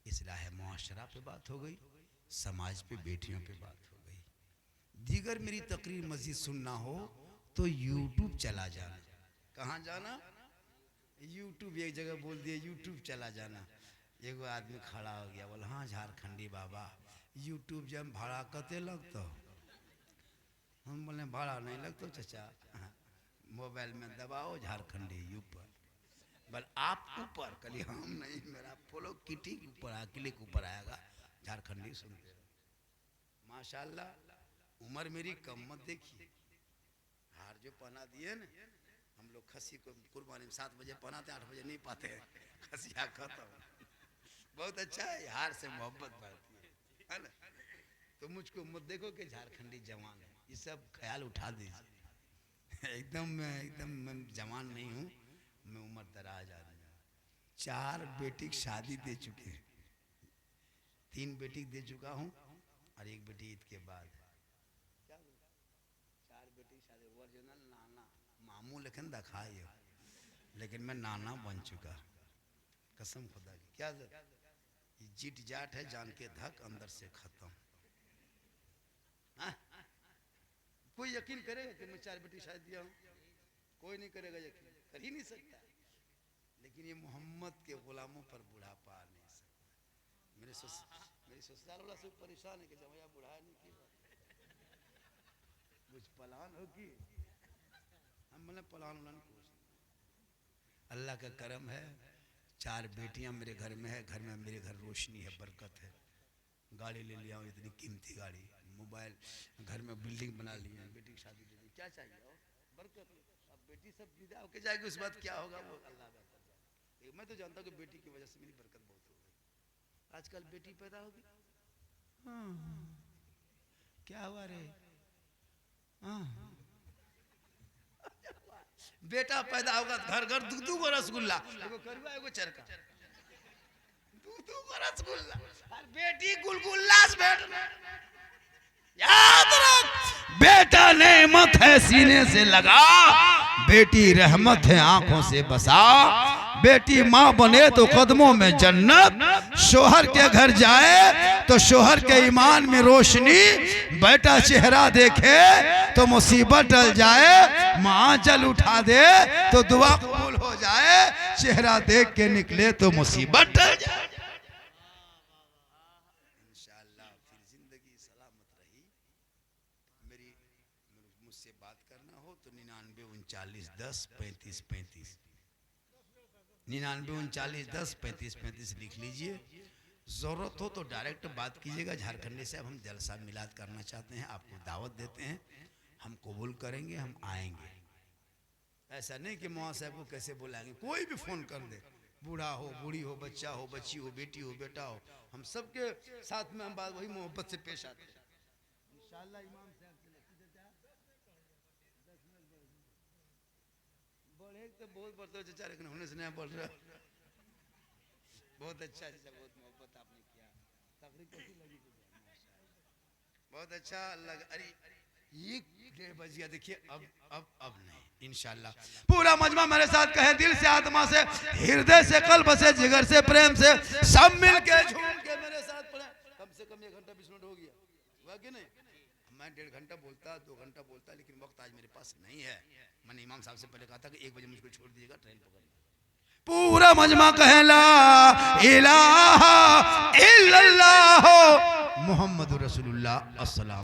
इस्लाह मुआशरा पे बात हो गई, समाज पे बेटियों पे बात हो गई। दीगर मेरी तकरीर मजीद सुनना हो तो यूट्यूब चला जाना। कहाँ जाना, यूट्यूब, एक जगह बोल दिए यूट्यूब चला जाना। एगो आदमी खड़ा हो गया, बोला हाँ झारखंडी बाबा यूट्यूब जब भाड़ा कते लगता, हम बोले भाड़ा नहीं लगता चाचा, मोबाइल में दबाओ झारखंडी ऊपर, बल आप ऊपर, कली हम नहीं, मेरा फॉलो किटी के ऊपर क्लिक ऊपर आएगा, झारखंडी सुनते रहो। माशाल्लाह उम्र मेरी कम मत देखिए, हार जो पहना दिए ना, हम लोग खसी को कुर्बानी में 7 बजे पहनाते, 8 बजे नहीं पाते हैं, खसिया खत्म। बहुत अच्छा है, हार से मोहब्बत बढ़ती है ना। तो मुझको मत देखो कि झारखंडी जवान है, ये सब ख्याल उठा दीजिए। एकदम मैं जवान नहीं हूँ, मैं उम्र दराज आदमी हूँ। 4 बेटी की शादी दे चुके हैं, 3 बेटी दे चुका हूँ और 1 बेटी ईद के बाद। क्या 4 बेटी की शादी, ओरिजिनल नाना मामू लेकिन दिखाई, लेकिन मैं नाना बन चुका, कसम खुदा की। क्या जीट जाट है, जान के धक अंदर से खत्म। कोई यकीन करेगा कि मैं 4 बेटी शादी दिया हूँ? कोई नहीं करेगा यकीन, कर ही नहीं सकता। लेकिन ये मोहम्मद के गुलामों पर बुढ़ापा आ नहीं सकता। मेरी ससुराल वाला सब परेशान है कि जमाया बुढ़ा नहीं की कुछ पलान हो कि हम बोले पलान उलान कुछ। अल्लाह का करम है, 4 बेटियां मेरे घर में है, घर में मेरे घर रोशनी है, बरकत है। गाड़ी ले लिया हूँ, इतनी कीमती गाड़ी, मोबाइल, घर में बिल्डिंग बना ली है, बेटी की शादी दे दी, क्या चाहिए और बरकत। अब बेटी सब विदा होके जाएगी, उस बात क्या होगा वो अल्लाह बेहतर जाने। मैं तो जानता हूँ कि बेटी की वजह से मेरी बरकत बहुत हो गई। आजकल बेटी पैदा होगी, क्या हुआ रे, बेटा पैदा होगा, घर घर दूध को रसगुल्ला, एगो करुआ एगो चरका, दूध को रसगुल्ला, और बेटी गुलगुल्ला से भेंट। याद रख, बेटा नेमत है सीने से लगा, बेटी रहमत है आंखों से बसा, बेटी माँ बने तो कदमों में जन्नत, शोहर के घर जाए तो शोहर के ईमान में रोशनी, बेटा चेहरा देखे तो मुसीबत टल जाए, माँ जल उठा दे तो दुआ कबूल हो जाए, चेहरा देख के निकले तो मुसीबत टल जाए। इंशाअल्लाह फिर जिंदगी सलामत रही। मेरी मुझसे बात करना हो तो 99 39 10 35 35 99 39 10 35 35 लिख लीजिए। ज़रूरत हो तो डायरेक्ट बात कीजिएगा। झारखंडी से अब हम जलसा मिलाद करना चाहते हैं, आपको दावत देते हैं, हम कबूल करेंगे, हम आएंगे। ऐसा नहीं कि मौला साहब को कैसे बुलाएंगे, कोई भी फ़ोन कर दे, बूढ़ा हो, बूढ़ी हो, बच्चा हो, बच्ची हो, बेटी हो, बेटा हो, हम सबके साथ में हम बात वही मोहब्बत से पेश आते हैं इंशाअल्लाह। इमाम साहब से बढ़े तो बहुत बढ़ते चाचा, लेकिन होने से नहीं बढ़ रहा। बहुत अच्छा चाचा, बहुत मोहब्बत आपने किया, तकरीर कैसी लगी? बहुत अच्छा लगा। अरे ये 1:30 बज गया, देखिए अब नहीं, इंशाल्लाह पूरा मजमा मेरे साथ कहे, दिल से, आत्मा से, हृदय से, कल्ब से, जिगर से, प्रेम से, सब मिल के झूम के मेरे साथ पढ़े। कम से कम 1 घंटा 20 मिनट हो गया, हुआ कि नहीं? मैं 1.5 घंटा बोलता, 2 घंटा बोलता, लेकिन वक्त आज मेरे पास नहीं है। मैंने इमाम साहब से पहले कहा था कि 1 बजे मुझको छोड़ दीजिएगा, ट्रेन पकड़नी। पूरा मजमा कहे ला इलाहा इल्लल्लाह मुहम्मदुर रसूलुल्लाह अस्सलाम।